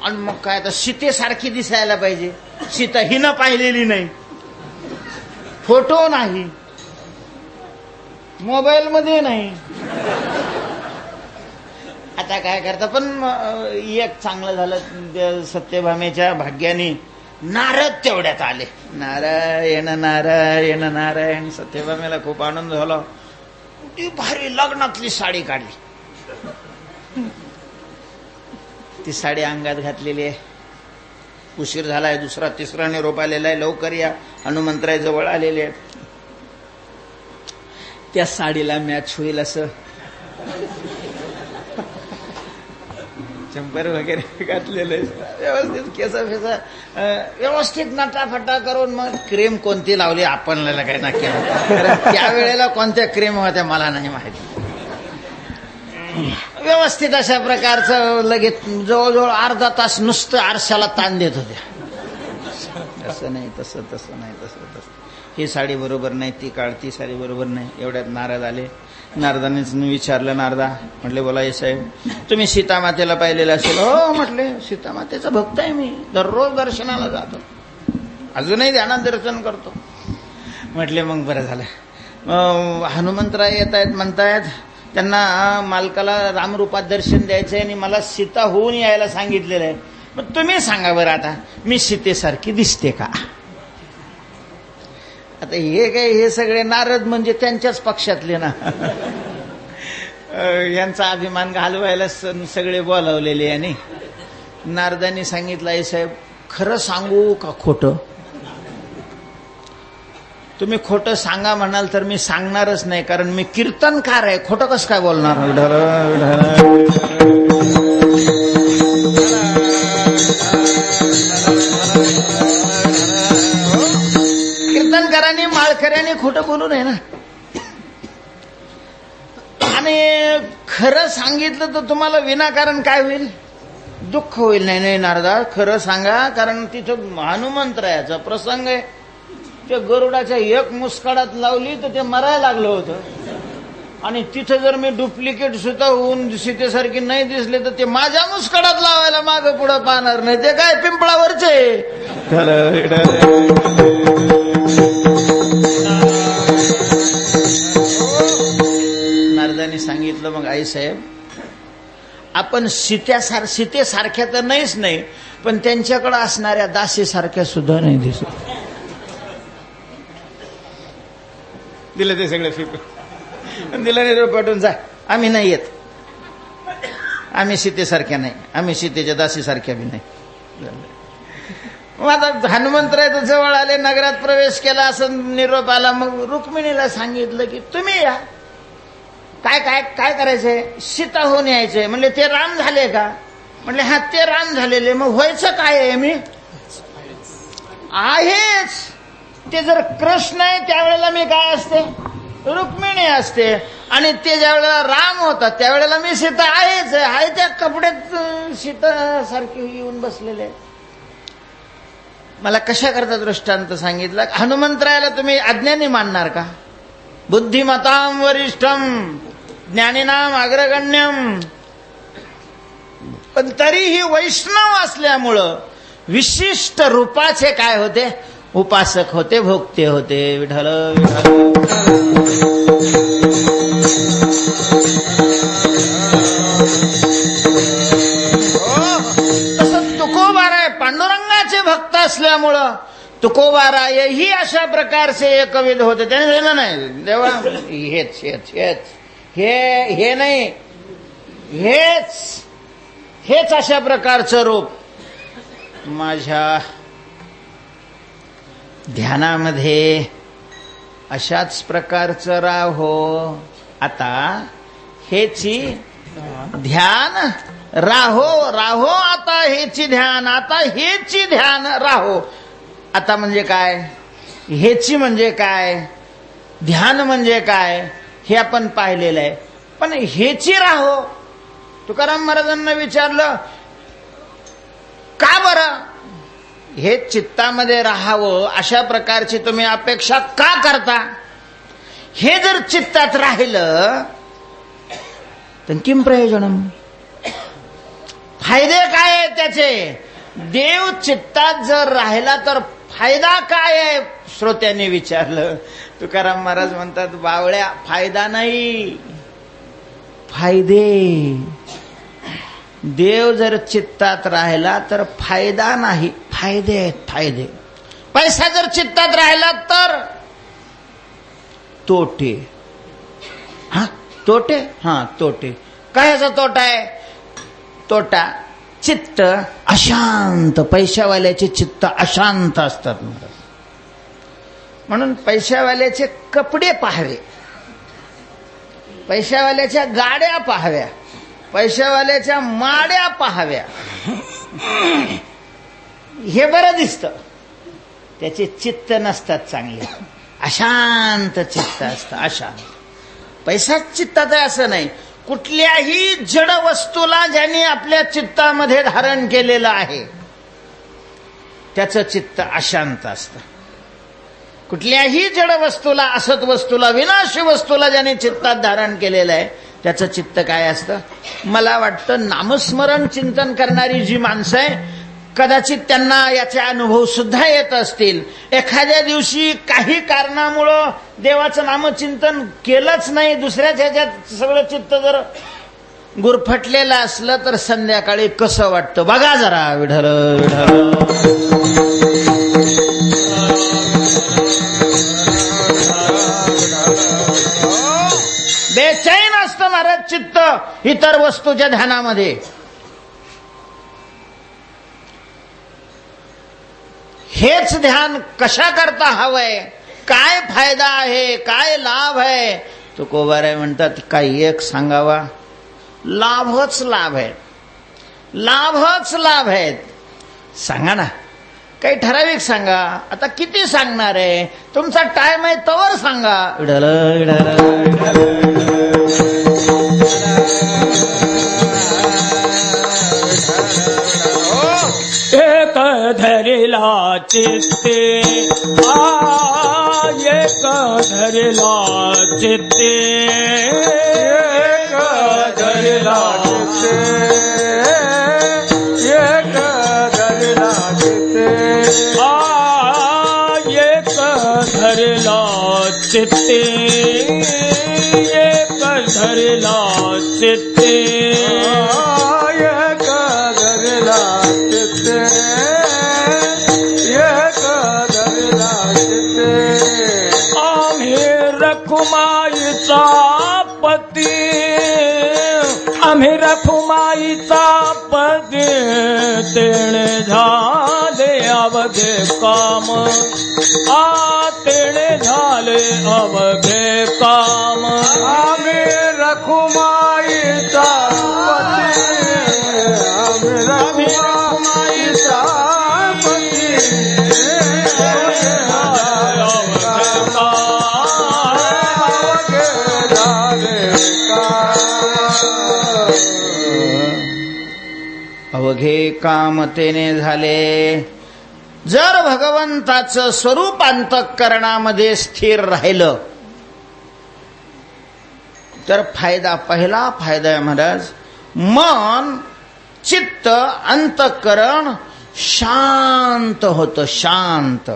आणि मग काय तर सीतेसारखी दिसायला पाहिजे. सीता हिनं पाहिलेली नाही, फोटो नाही, मोबाईल मध्ये नाही. आता काय करता. पण एक चांगलं झालं, सत्यभामेच्या भाग्याने नारद तेवढ्यात आले. नारायण नारायण नारायण. सत्यभामेला खूप आनंद झाला. ती भारी लग्नातली साडी काढली. ती साडी अंगात घातलेली आहे. उशीर झालाय, दुसरा तिसरा निरोप आलेला आहे, लवकर या. हनुमंतराय जवळ आलेले आहेत. त्या साडीला मॅच होईल असं चंपर वगैरे घातलेलं आहे. व्यवस्थित केस फेसा व्यवस्थित नटाफटा करून मग क्रीम कोणती लावली आपल्याला काही नक्की नाही. त्यावेळेला कोणत्या क्रीम होत्या मला नाही माहिती. व्यवस्थित अशा प्रकारचं लगेच जवळजवळ अर्धा तास नुसतं आरशाला ताण देत होत्या. असं नाही तसं, तसं नाही तसं, तसं. ही साडी बरोबर नाही, ती काढ, ती साडी बरोबर नाही. एवढ्यात नारद आले. नारदानेच विचारलं, नारदा म्हटले बोला हे साहेब, तुम्ही सीतामातेला पाहिलेलं असेल. हो म्हटले, सीतामातेचा भक्त आहे मी, दररोज दर्शनाला जातो, अजूनही ध्यानात दर्शन करतो. म्हटले मग बरं झालं. हनुमंतराय येत आहेत म्हणतायत, त्यांना मालकाला रामरूपात दर्शन द्यायचंय आणि मला सीता होऊन यायला सांगितलेलं आहे. मग तुम्ही सांगा बरं आता, मी सीतेसारखी दिसते का? आता हे काय, हे सगळे नारद म्हणजे त्यांच्याच पक्षातले ना. यांचा अभिमान घालवायला सगळे बोलावलेले. आणि नारदांनी सांगितलं, आई साहेब खरं सांगू का खोटं? तुम्ही खोटं सांगा म्हणाल तर मी सांगणारच नाही, कारण मी कीर्तनकार आहे. खोटं कसं काय बोलणार? कीर्तनकारांनी माळकऱ्यांनी खोटं बोलू नये ना. आणि खरं सांगितलं तर तुम्हाला विनाकारण काय होईल? दुःख होईल. नाही नाही नारदा, खरं सांगा, कारण तिथं हनुमंतरायाचा प्रसंग आहे. त्या गरुडाच्या एक मुस्काडात लावली तर ते मरायला लागलं होतं. आणि तिथं जर मी डुप्लिकेट सुद्धा होऊन सीतेसारखी नाही दिसले तर ते माझ्या मुस्काडात लावायला मागं पुढं पाहणार नाही. ते काय पिंपळावरचे. नारदांनी सांगितलं, मग आई साहेब आपण सीतेसारख्या तर नाहीच नाही, पण त्यांच्याकडे असणाऱ्या दासीसारख्या सुद्धा नाही दिसत. दिलं ते सगळे फिरून दिलं नाही पाठवून जा, आम्ही नाही येत, आम्ही सीतेसारख्या नाही, आम्ही सीतेच्या दासीसारख्या बी नाही. मग आता हनुमंतराय जवळ आले, नगरात प्रवेश केला, असं निरोप आला. मग रुक्मिणीला सांगितलं की तुम्ही या, काय काय काय करायचंय? सीता होऊन यायचंय. म्हणले ते राम झाले का? म्हणले हा ते राम झालेले. मग व्हायचं काय आहे? मी आहेच. ते जर कृष्ण आहे त्यावेळेला मी काय असते? रुक्मिणी असते. आणि ते ज्या वेळेला राम होता त्यावेळेला मी सीता आहेच आहे. त्या कपड्यात सीता सारखी येऊन बसलेले. मला कशा करता दृष्टांत सांगितला? हनुमंतरायाला तुम्ही अज्ञानी मानणार का? बुद्धिमतां वरिष्ठम ज्ञानीनाम अग्रगण्यम. पण तरीही वैष्णव असल्यामुळं विशिष्ट रूपाचे काय होते? उपासक होते, भोगते होते. विठ्ठल विठ्ठल. तसं तुकोबाराय पांडुरंगाचे भक्त असल्यामुळं तुकोबारायही अशा प्रकारचे एकविध होते. त्याने दिलं नाही देवा हेच हेच हेच हे नाही, हेच अशा प्रकारचं रूप माझ्या ध्यानामध्ये अशाच प्रकारचं राहो. आता हेची ध्यान राहो आता हेची ध्यान, आता हेची ध्यान राहो. आता म्हणजे काय? हेची म्हणजे काय? ध्यान म्हणजे काय? हे आपण पाहिलेलं आहे. पण हेची राहो. तुकाराम महाराजांना विचारलं का बरं हे चित्तामध्ये राहावं अशा प्रकारची तुम्ही अपेक्षा का करता? हे जर चित्तात राहिलं तर किम प्रयोजनम? फायदे काय आहे त्याचे? देव चित्तात जर राहिला तर फायदा काय आहे? श्रोत्यांनी विचारलं. तुकाराम महाराज म्हणतात बावळ्या, फायदा नाही, फायदे. देव जर चित्तात राहिला तर फायदा नाही, फायदे आहेत, फायदे. पैसा जर चित्तात राहिला तर तोटे. तोटे? तोटे. काय याचा तोटा आहे? तोटा चित्त अशांत. पैशावाल्याचे चित्त अशांत असतात. म्हणून पैशावाल्याचे कपडे पाहावे, पैशावाल्याच्या गाड्या पाहाव्या, पैशावाल्याच्या माड्या पाहाव्या, हे बरं दिसतं. त्याचे चित्त नसतात चांगले, अशांत चित्त असतं. अशांत. पैसाच चित्तात आहे असं नाही. कुठल्याही जड वस्तूला ज्यांनी आपल्या चित्तामध्ये धारण केलेलं आहे त्याचं चित्त अशांत असतं. कुठल्याही जड वस्तूला, असत वस्तूला, विनाशी वस्तूला ज्याने चित्तात धारण केलेलं आहे त्याचं चित्त काय असतं? मला वाटतं नामस्मरण चिंतन करणारी जी माणसं आहे कदाचित त्यांना याचे अनुभव सुद्धा येत असतील. एखाद्या दिवशी काही कारणामुळं देवाचं नामचिंतन केलंच नाही, दुसऱ्याच ह्याच्यात सगळं चित्त जर गुरफटलेलं असलं तर संध्याकाळी कसं वाटतं बघा जरा. विठ्ठल विठ्ठल. बेचैन असतं महाराज चित्त इतर वस्तूच्या ध्यानामध्ये. हेच ध्यान कशा करता हवंय? काय फायदा आहे? काय लाभ आहे? तुकोबाराय म्हणतात काही एक सांगावा. लाभच लाभ आहेत, लाभच लाभ आहेत. सांगा ना, काही ठराविक सांगा. आता किती सांगणार आहे? तुमचा टाइम आहे तवर सांगा. विठ्ठल विठ्ठल. एक धरिला चित्ते एक धरिला चित्ते एक धरिला चित्ते एक धरिला चित्ते एक धरिला चित्ते एक धरिला चित्ते एक धरिला चित्ते एक धरिला चित्ते. आम्ही रखुमाईचा पती, आम्ही रखुमाईचा पती, तेणे झाले अवघे काम, तेणे झाले अवघे काम. आम्ही रखुमाईचा पती, आम्ही रखुमाईचा पती, अवघे काम तेने झाले. जर भगवंताचं स्वरूप अंतःकरणामध्ये स्थिर राहिलं तर फायदा, पहिला फायदा आहे महाराज, मन, चित्त, अंतःकरण शांत होतं. शांत.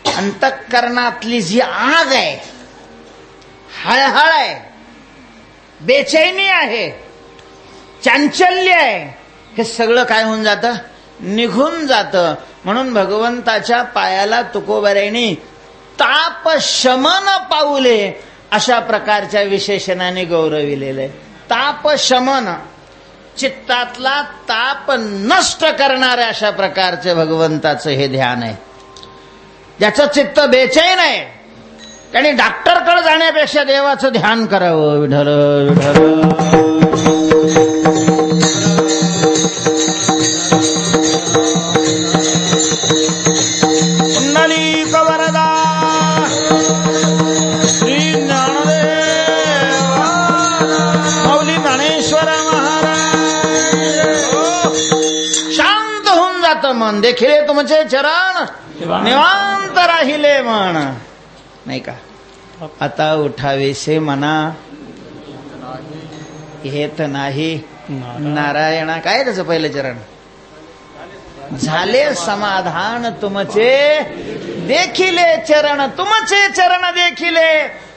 अंतःकरणातली जी आग आहे, हळहळ आहे, बेचैनी आहे, चांचल्य आहे, हे सगळं काय होऊन जातं? निघून जातं. म्हणून भगवंताच्या पायाला तुकोबारायांनी ताप शमन पाऊले अशा प्रकारच्या विशेषणाने गौरविलेलं आहे. ताप शमन, चित्तातला ताप नष्ट करणाऱ्या अशा प्रकारचे भगवंताचं हे ध्यान आहे. ज्याचं चित्त बेचैन आहे त्याने डॉक्टरकडे जाण्यापेक्षा देवाचं ध्यान करावं. विठ्ठल विठ्ठल. पुंडलिक वरदा श्री ज्ञानदेव माऊली ज्ञानेश्वर महाराज. शांत होऊन जातं मन. देखिले तुमचे चरण निवांत राहिले मन. नाही का? आता उठावेसे मना येत नाही नारायणा. काय त्याचं पहिलं चरण? झाले समाधान तुमचे देखिले चरण. तुमचे चरण देखिले.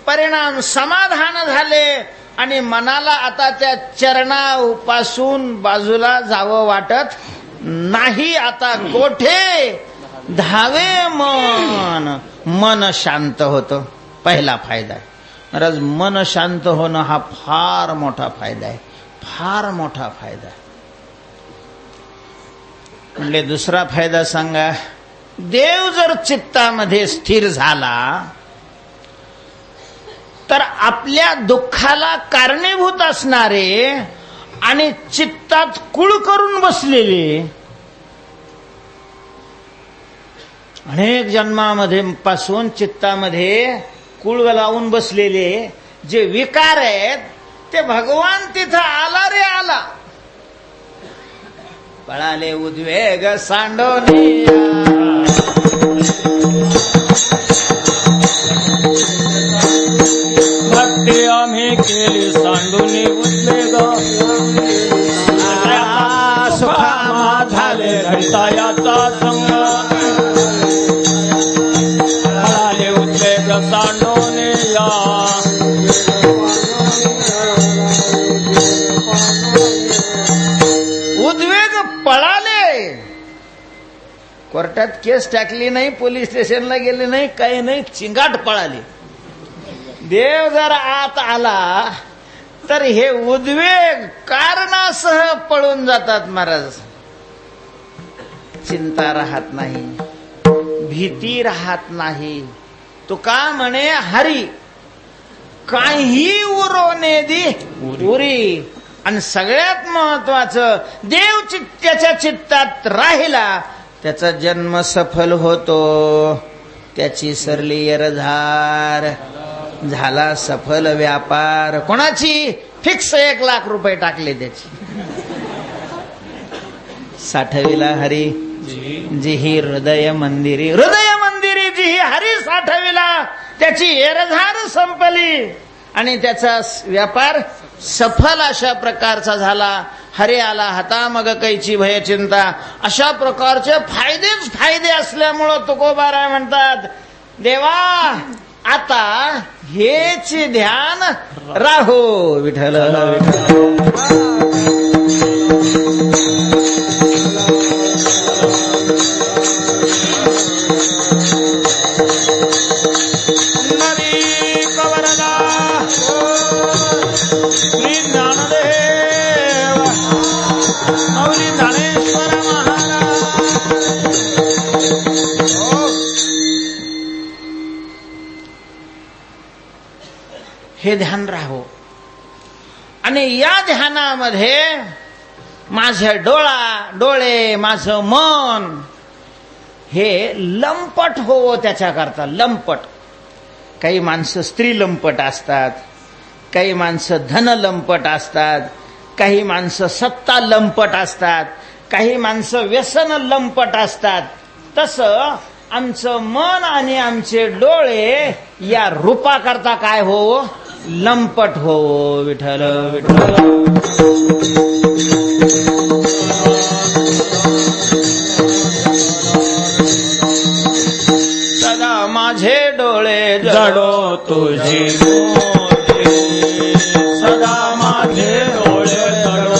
परिणाम समाधान झाले आणि मनाला आता त्या चरणापासून बाजूला जावं वाटत नाही. आता कोठे धावे मन. मन शांत होतं. पहिला फायदा आहे. महाराज, मन शांत होणं हा फार मोठा फायदा आहे. फार मोठा फायदा आहे. म्हणले दुसरा फायदा सांगा. देव जर चित्तामध्ये स्थिर झाला तर आपल्या दुःखाला कारणीभूत असणारे आणि चित्तात कुळ करून बसलेले अनेक जन्मामध्ये पासून चित्तामध्ये कुळ लावून बसलेले जे विकार आहेत ते भगवान तिथं आला रे आला. पळाले उद्वेग सांडोनिया. भक्ती आम्ही केली सांडूनी उद्वेग. सुखामा झाले घडता याचा संग. पळाले उद्वेग सांडोनिया. उद्वेग पळाले. कोर्टात केस टाकली नाही, पोलीस स्टेशनला गेले नाही, काही नाही, चिंगाट पळाली. देव जर आत आला तर हे उद्वेग कारणासह पळून जातात महाराज. चिंता राहत नाही, भीती राहत नाही. तुका म्हणे हरी काही उरोने दी उरी. आणि सगळ्यात महत्वाचं, देव त्याच्या चित्तात राहिला त्याचा जन्म सफल होतो. त्याची सरली एरझार झाला सफल व्यापार. कोणाची? फिक्स 1,00,000 रुपये टाकले त्याची. साठविला हरी जिही हृदय मंदिरी. हृदय मंदिरी जिही हरी साठविला त्याची एरझार संपली आणि त्याचा व्यापार सफल अशा प्रकारचा झाला. हरे आला हाता मग कैची भय चिंता. अशा प्रकारचे फायदेच फायदे असल्यामुळं तुकोबाराय म्हणतात, देवा आता हेच ध्यान राहो. विठ्ठल श्री ज्ञानदेव माऊली ज्ञानेश्वर महाराज. हे ध्यान राहो. आणि या ध्यानामध्ये माझे डोळे माझं मन हे लंपट होवो त्याच्याकरता. लंपट. काही माणसं स्त्री लंपट असतात, काही माणसं धन लंपट असतात, काही माणसं सत्ता लंपट असतात, काही माणसं व्यसन लंपट असतात. तसं आमचं मन आणि आमचे डोळे या रूपाकरता काय हो? लंपट हो. विठ्ठल विठ्ठल. तुझी मूर्ती सदा माझे डोळे जडो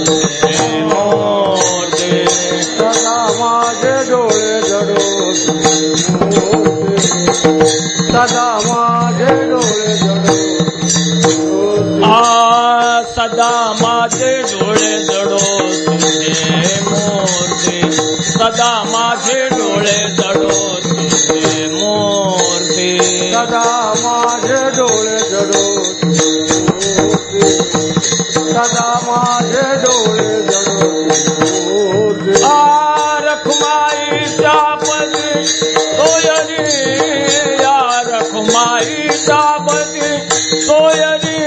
तुझी मूर्ती सदा माझे डोळे जडो सदा माझे डोळे जडो सदा माझे डोळे जडो तुझे मूर्ती सदा माझे डोळे जडो तुझे मूर्ती सदा माझे डोळे जडो सदा माझे डोळे जडो रखुमाईच्या पदी सोयरी या रखुमाईच्या पदी सोयरी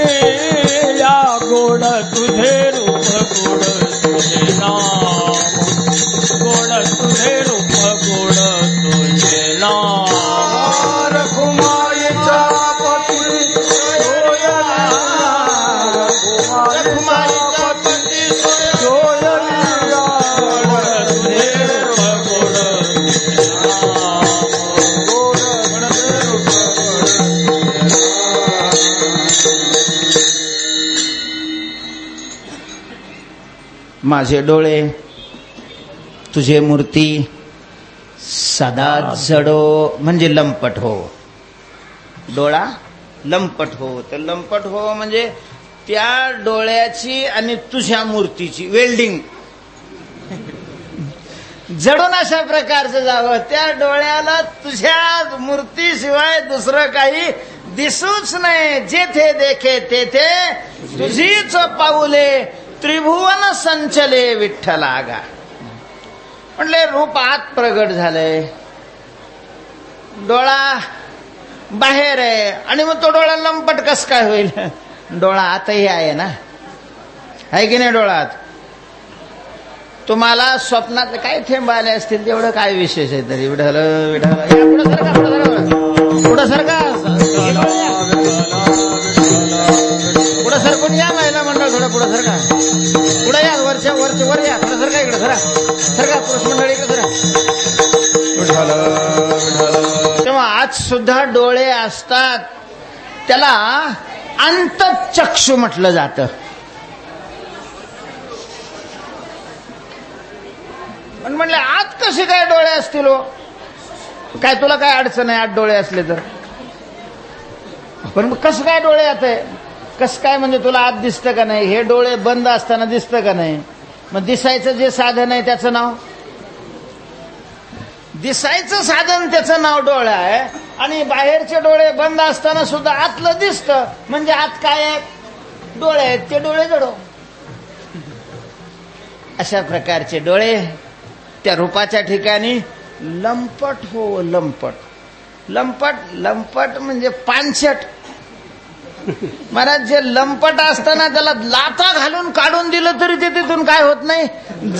या गोड तुझे रूप गोड तुझे नाम गोड तुझे रूप गोड तुझे नाम रखुमाईचा पती रखुमाईचा पती माझे डोळे तुझे मूर्ती सदा जडो म्हणजे लंपट हो. डोळा लंपट हो. तर लंपट हो म्हणजे त्या डोळ्याची आणि तुझ्या मूर्तीची वेल्डिंग जडून अशा प्रकारचं जावं. त्या डोळ्याला तुझ्या मूर्तीशिवाय दुसरं काही दिसूच नाही. जेथे देखे तेथे तुझीच पाऊले त्रिभुवन संचले विठ्ठलागा. म्हटले रूप आत प्रगट झालंय, डोळा बाहेर आहे आणि मग तो डोळा लंपट कस काय होईल. डोळा आतही आहे ना, आहे की नाही. डोळ्यात तुम्हाला स्वप्नात काय थेंब आले असतील तेवढं काय विशेष आहे तरी. विठ्ठल विठ्ठल या पुढं सरका पुढं सरका पुढं सरकून या महिला मंडळ थोडं पुढं सरका. पुढे या वरच्या वरच्या वर या थोडं सरका इकडे सरा सरका पुरुष मंडळी इकडे सरा. तेव्हा आज सुद्धा डोळे असतात त्याला अंतःचक्षु म्हटलं जातं. पण म्हणले आत कसे काय डोळे असतील हो. काय तुला काय अडचण आहे आत डोळे असले तर. पण कसं काय डोळे आत आहे. कसं काय म्हणजे तुला आत दिसतं का नाही. हे डोळे बंद असताना दिसतं का नाही. मग दिसायचं जे साधन आहे त्याचं नाव, दिसायचं साधन त्याचं नाव डोळा आहे. आणि बाहेरचे डोळे बंद असताना सुद्धा आतलं दिसतं म्हणजे आत काय आहे डोळे आहेत. ते डोळे जडो. अशा प्रकारचे डोळे त्या रूपाच्या ठिकाणी लंपट हो. लंपट लंपट लंपट म्हणजे पानशट. महाराज जे लंपट असताना त्याला लाथा घालून काढून दिलं तरी ते तिथून काय होत नाही,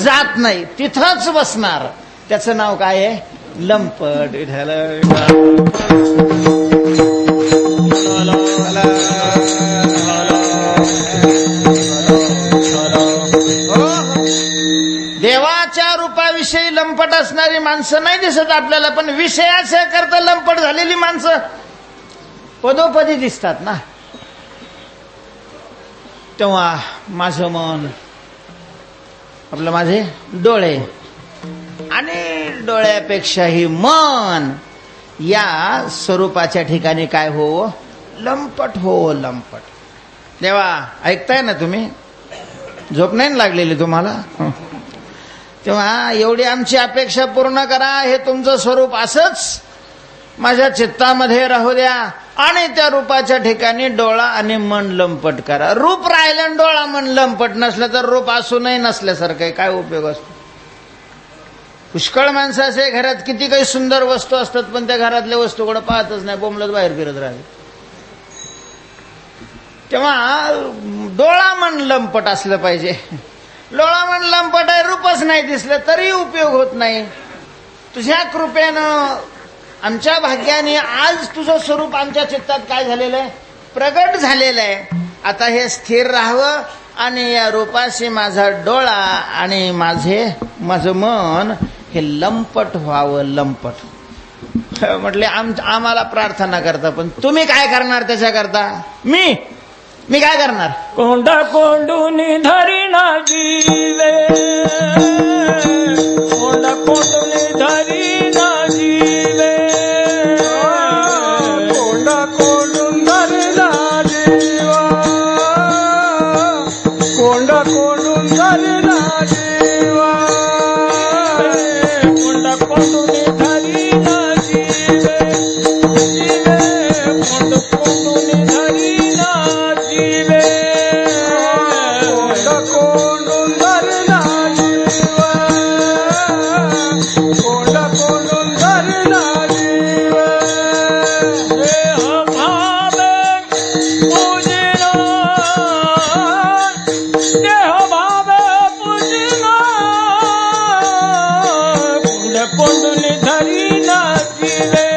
जात नाही, तिथंच बसणार. त्याचं नाव काय आहे लंपट. देवाच्या रूपाविषयी लंपट असणारी माणसं नाही दिसत आपल्याला, पण विषयाच्या करता लंपट झालेली माणसं पदोपदी दिसतात ना. तेव्हा माझं मन आपलं माझे डोळे आणि डोळ्यापेक्षाही मन या स्वरूपाच्या ठिकाणी काय हो लंपट हो. लंपट. देवा ऐकताय ना तुम्ही, झोप नाही लागलेली तुम्हाला. तेव्हा एवढी आमची अपेक्षा पूर्ण करा. हे तुमचं स्वरूप असंच माझ्या चित्तामध्ये राहू द्या आणि त्या रूपाच्या ठिकाणी डोळा आणि मन लंपट करा. रूप राहिलं डोळा मन लंपट नसलं तर रूप असूनही नसल्यासारखं काय उपयोग असतो. पुष्कळ माणसं असे घरात किती काही सुंदर वस्तू असतात पण त्या घरातल्या वस्तूकडे पाहतच नाही, बोंबलत बाहेर फिरत राहते. तेव्हा डोळा मन लंपट असलं पाहिजे. डोळा मन लंपट आहे, रूपच नाही दिसलं तरी उपयोग होत नाही. तुझ्या कृपेनं आमच्या भाग्याने आज तुझं स्वरूप आमच्या चित्तात काय झालेलं आहे प्रगट झालेलं आहे. आता हे स्थिर राहावं आणि या रूपाशी माझा डोळा आणि माझं मन हे लंपट व्हावं. लंपट म्हटले आम्हाला प्रार्थना करता, पण तुम्ही काय करणार त्याच्याकरता? मी काय करणार? कोंडा कोंडूनी धरीना जीवे, कोंडा कोंडूनी धरीना जीवे, कोंडा कोंडून धरला जीवा, कोंडा कोंडून धरला जीवा, कोंडा कोंडूनी धरीना जीवे, जीवे कोंड कोंडूनी धरीना जीवे, कोंडा कोंडून धरला जीवा, कोंडा कोंडून धरला जीवा, देह भावे पूजना, देह भावे पूजना, कोंड कोंडूनी धरीना जीवे,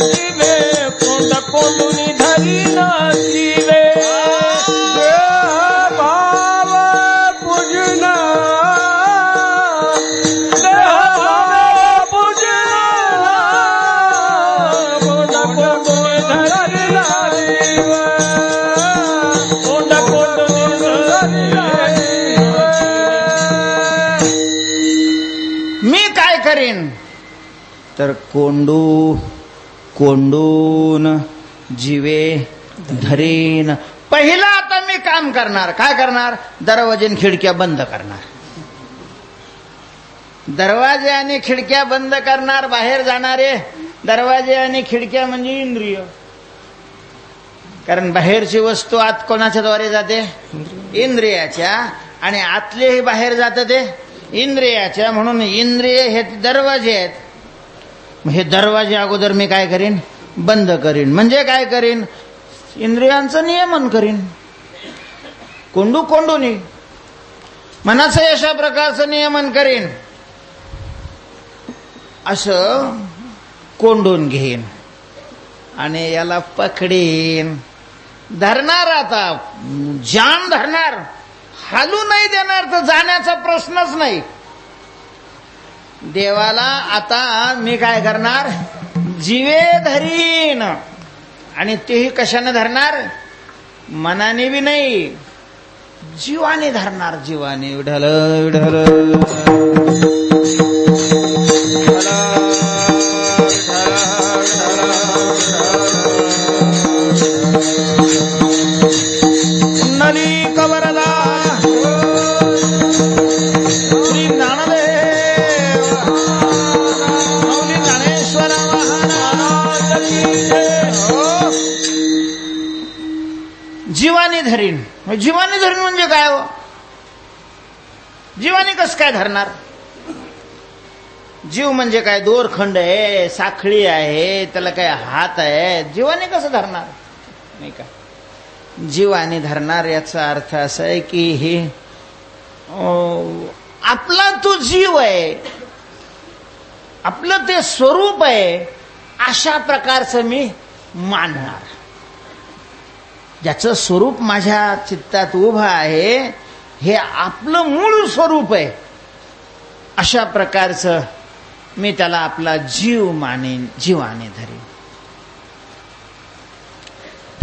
जीवे कोंड कोंडूनी धरीना जीवे, देह भाव पूजना, देह भावे पूजना, कोंड कोंडूनी धरीना जीवे, कोंड कोंडूनी धरीना जीवे. मी काय करीन? तर कोंडून जीवे धरीन. पहिला आता मी काम करणार. काय करणार? दरवाजे आणि खिडक्या बंद करणार. दरवाजे आणि खिडक्या बंद करणार. बाहेर जाणारे दरवाजे आणि खिडक्या म्हणजे इंद्रिय. कारण बाहेरची वस्तू आत कोणाच्या द्वारे जाते? इंद्रियाच्या. आणि आतलेही बाहेर जातं ते इंद्रियाच्या. म्हणून इंद्रिय हे दरवाजे आहेत. हे दरवाजे अगोदर मी काय करीन? बंद करीन. म्हणजे काय करीन? इंद्रियांचं नियमन करीन. कोंडूनी मनाचं अशा प्रकारचं नियमन करीन. असं कोंडून घेईन आणि याला पकडीन. धरणार. आता जाम धरणार. हालू नाही देणार. तर जाण्याचा प्रश्नच नाही. देवाला आता मी काय करणार? जीवे धरीन. आणि तेही कशाने धरणार? मनाने बी नाही, जीवाने धरणार. जीवाने. विढल विढल कुंडली कवरला श्री ज्ञानदेव माऊली ज्ञानेश्वर महाराज की जय. जीवाने धरीन. जीवाने धरीन म्हणजे काय हो? जीवाने कसं काय धरणार? जीव म्हणजे काय? दोरखंड आहे, साखळी आहे, त्याला काय हात आहे? जीवाने कसं धरणार? नाही का? जीवाने धरणार याचा अर्थ असा आहे की हे आपला तो जीव आहे, आपलं ते स्वरूप आहे, अशा प्रकारचं मी मानणार. ज्याचं स्वरूप माझ्या चित्तात उभं आहे, हे आपलं मूळ स्वरूप आहे, अशा प्रकारचं मी त्याला आपला जीव मानेन, जीवाने धरेन.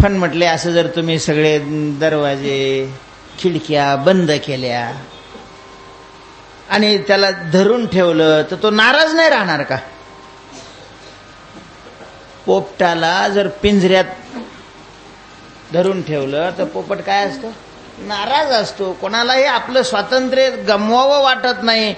पण म्हटले असं जर तुम्ही सगळे दरवाजे खिडक्या बंद केल्या आणि त्याला धरून ठेवलं तर तो नाराज नाही राहणार का? पोपटाला जर पिंजऱ्यात धरून ठेवलं तर पोपट काय असतो? नाराज असतो. कोणालाही आपलं स्वातंत्र्य गमवावं वाटत नाही.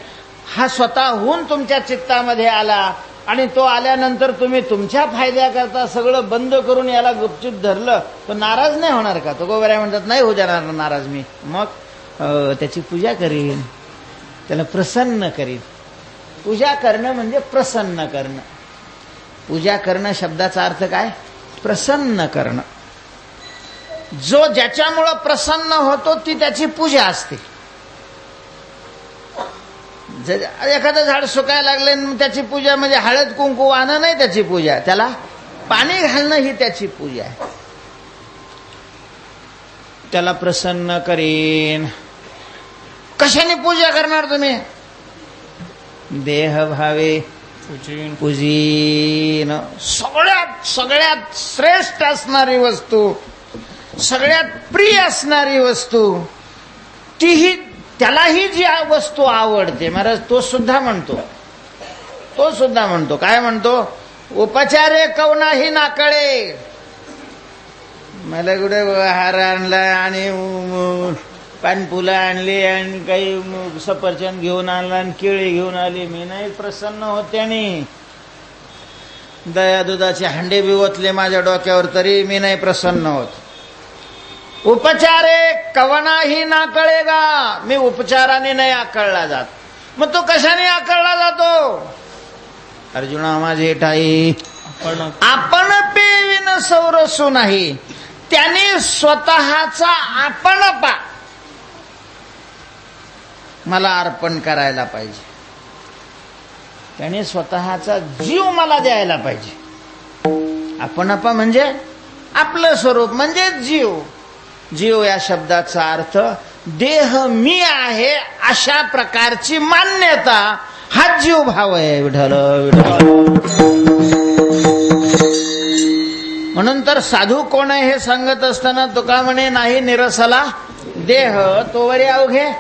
हा स्वतःहून तुमच्या चित्तामध्ये आला आणि तो आल्यानंतर तुम्ही तुमच्या फायद्याकरता सगळं बंद करून याला गुपचूप धरलं, तो नाराज नाही होणार का? तो गोबऱ्या म्हणतात नाही हो जाणार नाराज मी. मग त्याची पूजा करीन, त्याला प्रसन्न करीन. पूजा करणं म्हणजे प्रसन्न करणं. पूजा करणं शब्दाचा अर्थ काय? प्रसन्न करणं. जो ज्याच्यामुळं प्रसन्न होतो ती त्याची पूजा असते. जर एखादं झाड सुकायला लागलं त्याची पूजा म्हणजे हळद कुंकू आणणं नाही त्याची पूजा, त्याला पाणी घालणं ही त्याची पूजा आहे. त्याला प्रसन्न करीन. कशाने पूजा करणार तुम्ही? देह भावे पूजीन पूजीन. सगळ्यात श्रेष्ठ असणारी वस्तू, सगळ्यात प्रिय असणारी वस्तू, तीही त्यालाही जी वस्तू आवडते महाराज तो सुद्धा म्हणतो काय म्हणतो? उपचारे कवनाही नाकळे. मला कुठे हार आणला आणि पानफुलं आणली आणि काही सफरचंद घेऊन आणला आणि केळी घेऊन आली, मी नाही प्रसन्न होते. आणि दया दुधाचे हांडे बी ओतले माझ्या डोक्यावर तरी मी नाही प्रसन्न होत. उपचारे कवनाही नाकळेगा. मी उपचाराने नाही आकळला जात. मग तो कशाने आकळला जातो? अर्जुना माझे ठाई आपण पेविन सौरसू नाही. त्याने स्वतःचा आपणपा मला अर्पण करायला पाहिजे. त्याने स्वतःचा जीव मला द्यायला पाहिजे. आपणपा म्हणजे आपलं स्वरूप म्हणजे जीव. जीव या शब्दाचा अर्थ देह मी आहे अशा प्रकारची मान्यता, हा जीव भाव आहे. विठ्ठल म्हणून तर साधू कोण आहे हे सांगत असताना तुका म्हणे नाही निरसला देह तोवरी अवघे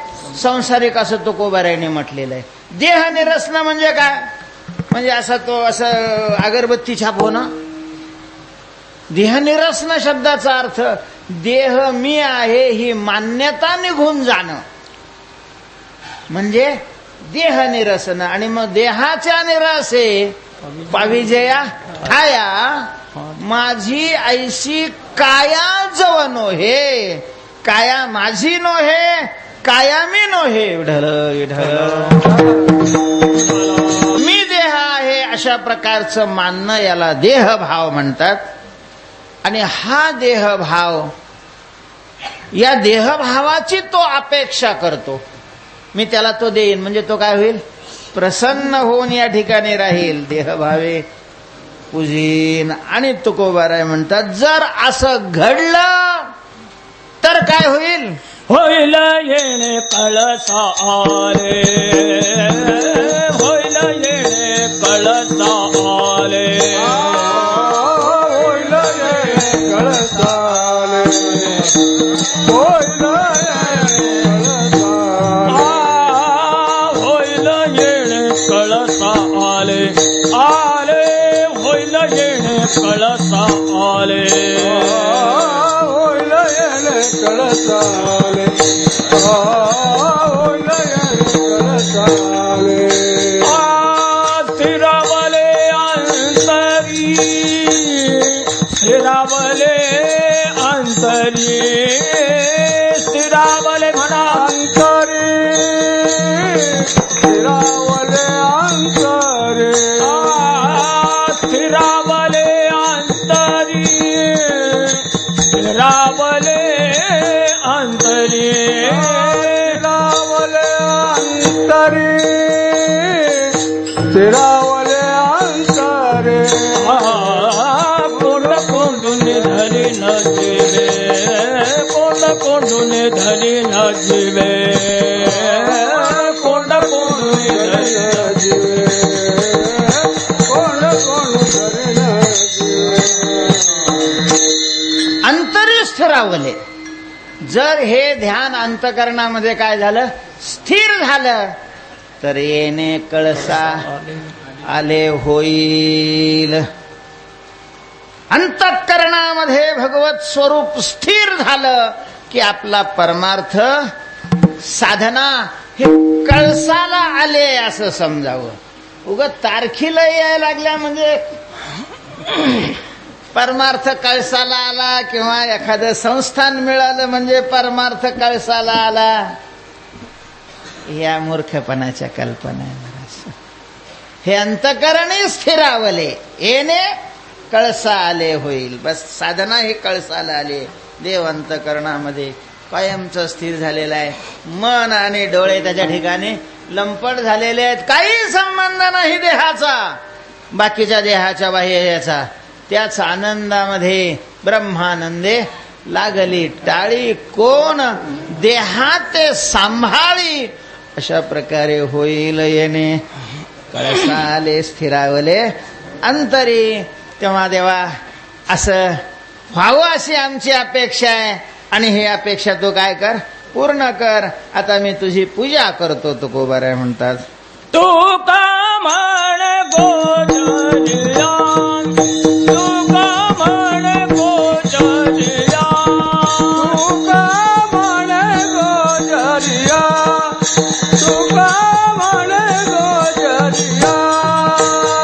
संसारिक असं तुकोबारायने म्हटलेलं आहे. देह निरसणं म्हणजे काय? म्हणजे असं अगरबत्ती छापवणं. देह निरसणं शब्दाचा अर्थ देह मी आहे ही मान्यता निघून जाणं म्हणजे देह निरसन. आणि मग देहाच्या निरासे पाविजया ठाया माझी ऐशी काया जव नोहे. काया माझी नोहे, काया मी नोहे. विढल मी देह आहे अशा प्रकारचं मानणं याला देहभाव म्हणतात. आणि हा देहभाव, या देहभावाची तो अपेक्षा करतो. मी त्याला तो देईन म्हणजे तो काय होईल? प्रसन्न होऊन या ठिकाणी राहील. देहभावे पूजीन. आणि तुकोबाराय म्हणतात जर असं घडलं तर काय होईल? होईल येणे कळसा आले, होईल येणे कळसा आले. होईल येणे कळसा आले, आले होईल येणे कळसा आले. होईल येणे कळसा आले, होईल येणे कळसा आले. स्थिरावले अंतरी, स्थिरावले अंतरी, स्थिरावले म्हणा अंतरे स्थिरावले अंतरे. स्थिरावले अंतरी, स्थिरावले अंतरी, स्थिरावले अंतरे स्थिरावले अंतरे. कोंड कोंडून धरी न जीवे, कोंड कोंडून धरी न जीवे, कोंड कोंडून धरी न जीवे. अंतरी स्थिरावले. जर हे ध्यान अंतकरणामध्ये काय झालं? स्थिर झालं तर येणे कळसा आले होईल. अंतःकरणामध्ये भगवत स्वरूप स्थिर झालं की आपला परमार्थ साधना हे कळसाला आले असं समजावं. उगाच तारखीला यायला लागल्या म्हणजे परमार्थ कळसाला आला, किंवा एखादं संस्थान मिळालं म्हणजे परमार्थ कळसाला आला, या मूर्खपणाच्या कल्पना आहे महाराज. हे अंतकरणी स्थिरावले येणे कळसा आले होईल. बस साधना हे कळसाला आले. देव अंतकरणामध्ये कायमचं स्थिर झालेला आहे. मन आणि डोळे त्याच्या ठिकाणी लंपट झालेले आहेत. काही संबंध नाही देहाचा बाकीच्या देहाच्या बाह्याचा. त्याच आनंदामध्ये ब्रह्मानंदे लागली टाळी, कोण देहाते सांभाळी. अशा प्रकारे होईल येणे कळसाले स्थिरावले अंतरी. तेव्हा देवा असं व्हावं अशी आमची अपेक्षा आहे आणि ही अपेक्षा तू काय कर, पूर्ण कर. आता मी तुझी पूजा करतो. तुकोबाराय म्हणतात, तुका म्हण गोजरिया, तुका म्हण गोजरिया, तुका म्हण गोजरिया, तुका म्हण गोजरिया, तुका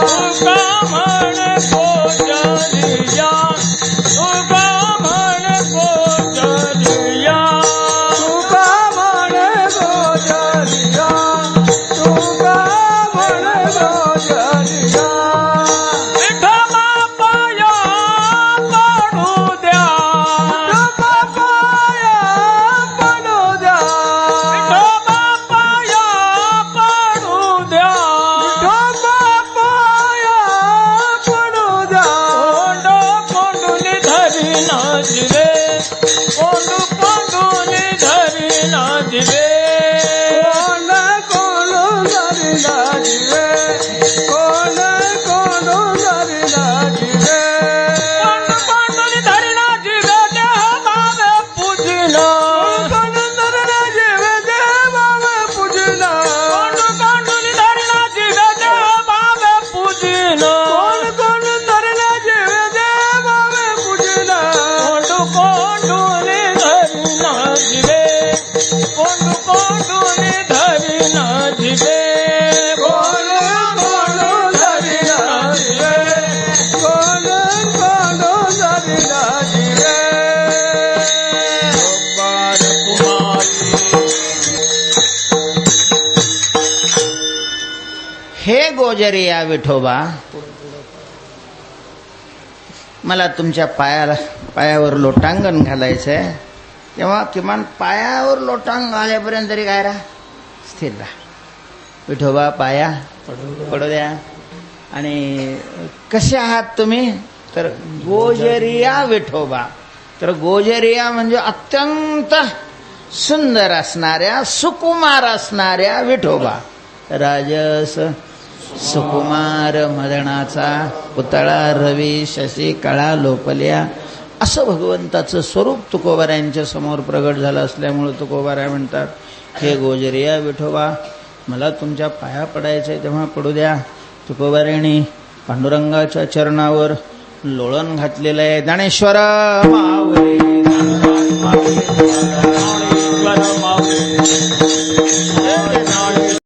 म्हण गोजरिया, तुका म्हण गोजरिया, तुका म्हण गोजरिया, तुका म्हण गोजरिया. विठोबा पाया पडू द्या, विठोबा पाया पडू द्या, विठोबा पाया पडू द्या, विठोबा पाया पडू द्या. कोंडून धरी नाचवे, कोंडून धरी नाचवे, कोण कोण धरी नाचवे, कोण कोण धरी नाचवे. कोंडून धरी नाचवे, देह भावे पूजिना, कोण धरी नाचवे, देह भावे पूजिना. कोंडून धरी नाचवे, देह भावे पूजिना, कोण कोण धरी नाचवे, देह भावे पूजिना. कोंडून धरी नाचवे, कोंडून धरी नाचवे, कोण कोण धरी नाचवे, कोण कोण धरी नाचवे. बार कुमारी. हे गोजरिया विठोबा, मला तुमच्या पायावर लोटांगण घालायचंय. तेव्हा किमान पायावर लोटांगण घाल्यापर्यंत तरी काय राहा, स्थिर राहा. विठोबा पाया पडू द्या. आणि कसे आहात तुम्ही, तर गोजरिया विठोबा. तर गोजरिया म्हणजे अत्यंत सुंदर असणाऱ्या, सुकुमार असणाऱ्या विठोबा. राजस सुकुमार मदनाचा पुतळा रवी शशी कळा लोपल्या, असं भगवंताचं स्वरूप तुकोबारायांच्या समोर प्रगट झालं असल्यामुळे तुकोबाराय म्हणतात, हे गोजरिया विठोबा, मला तुमच्या पाया पडायचंय तेव्हा पडू द्या. तुकोबारायांनी पांडुरंगाच्या चरणावर लोळण घातलेलं आहे. ज्ञानेश्वर माऊली, ज्ञानेश्वर माऊली.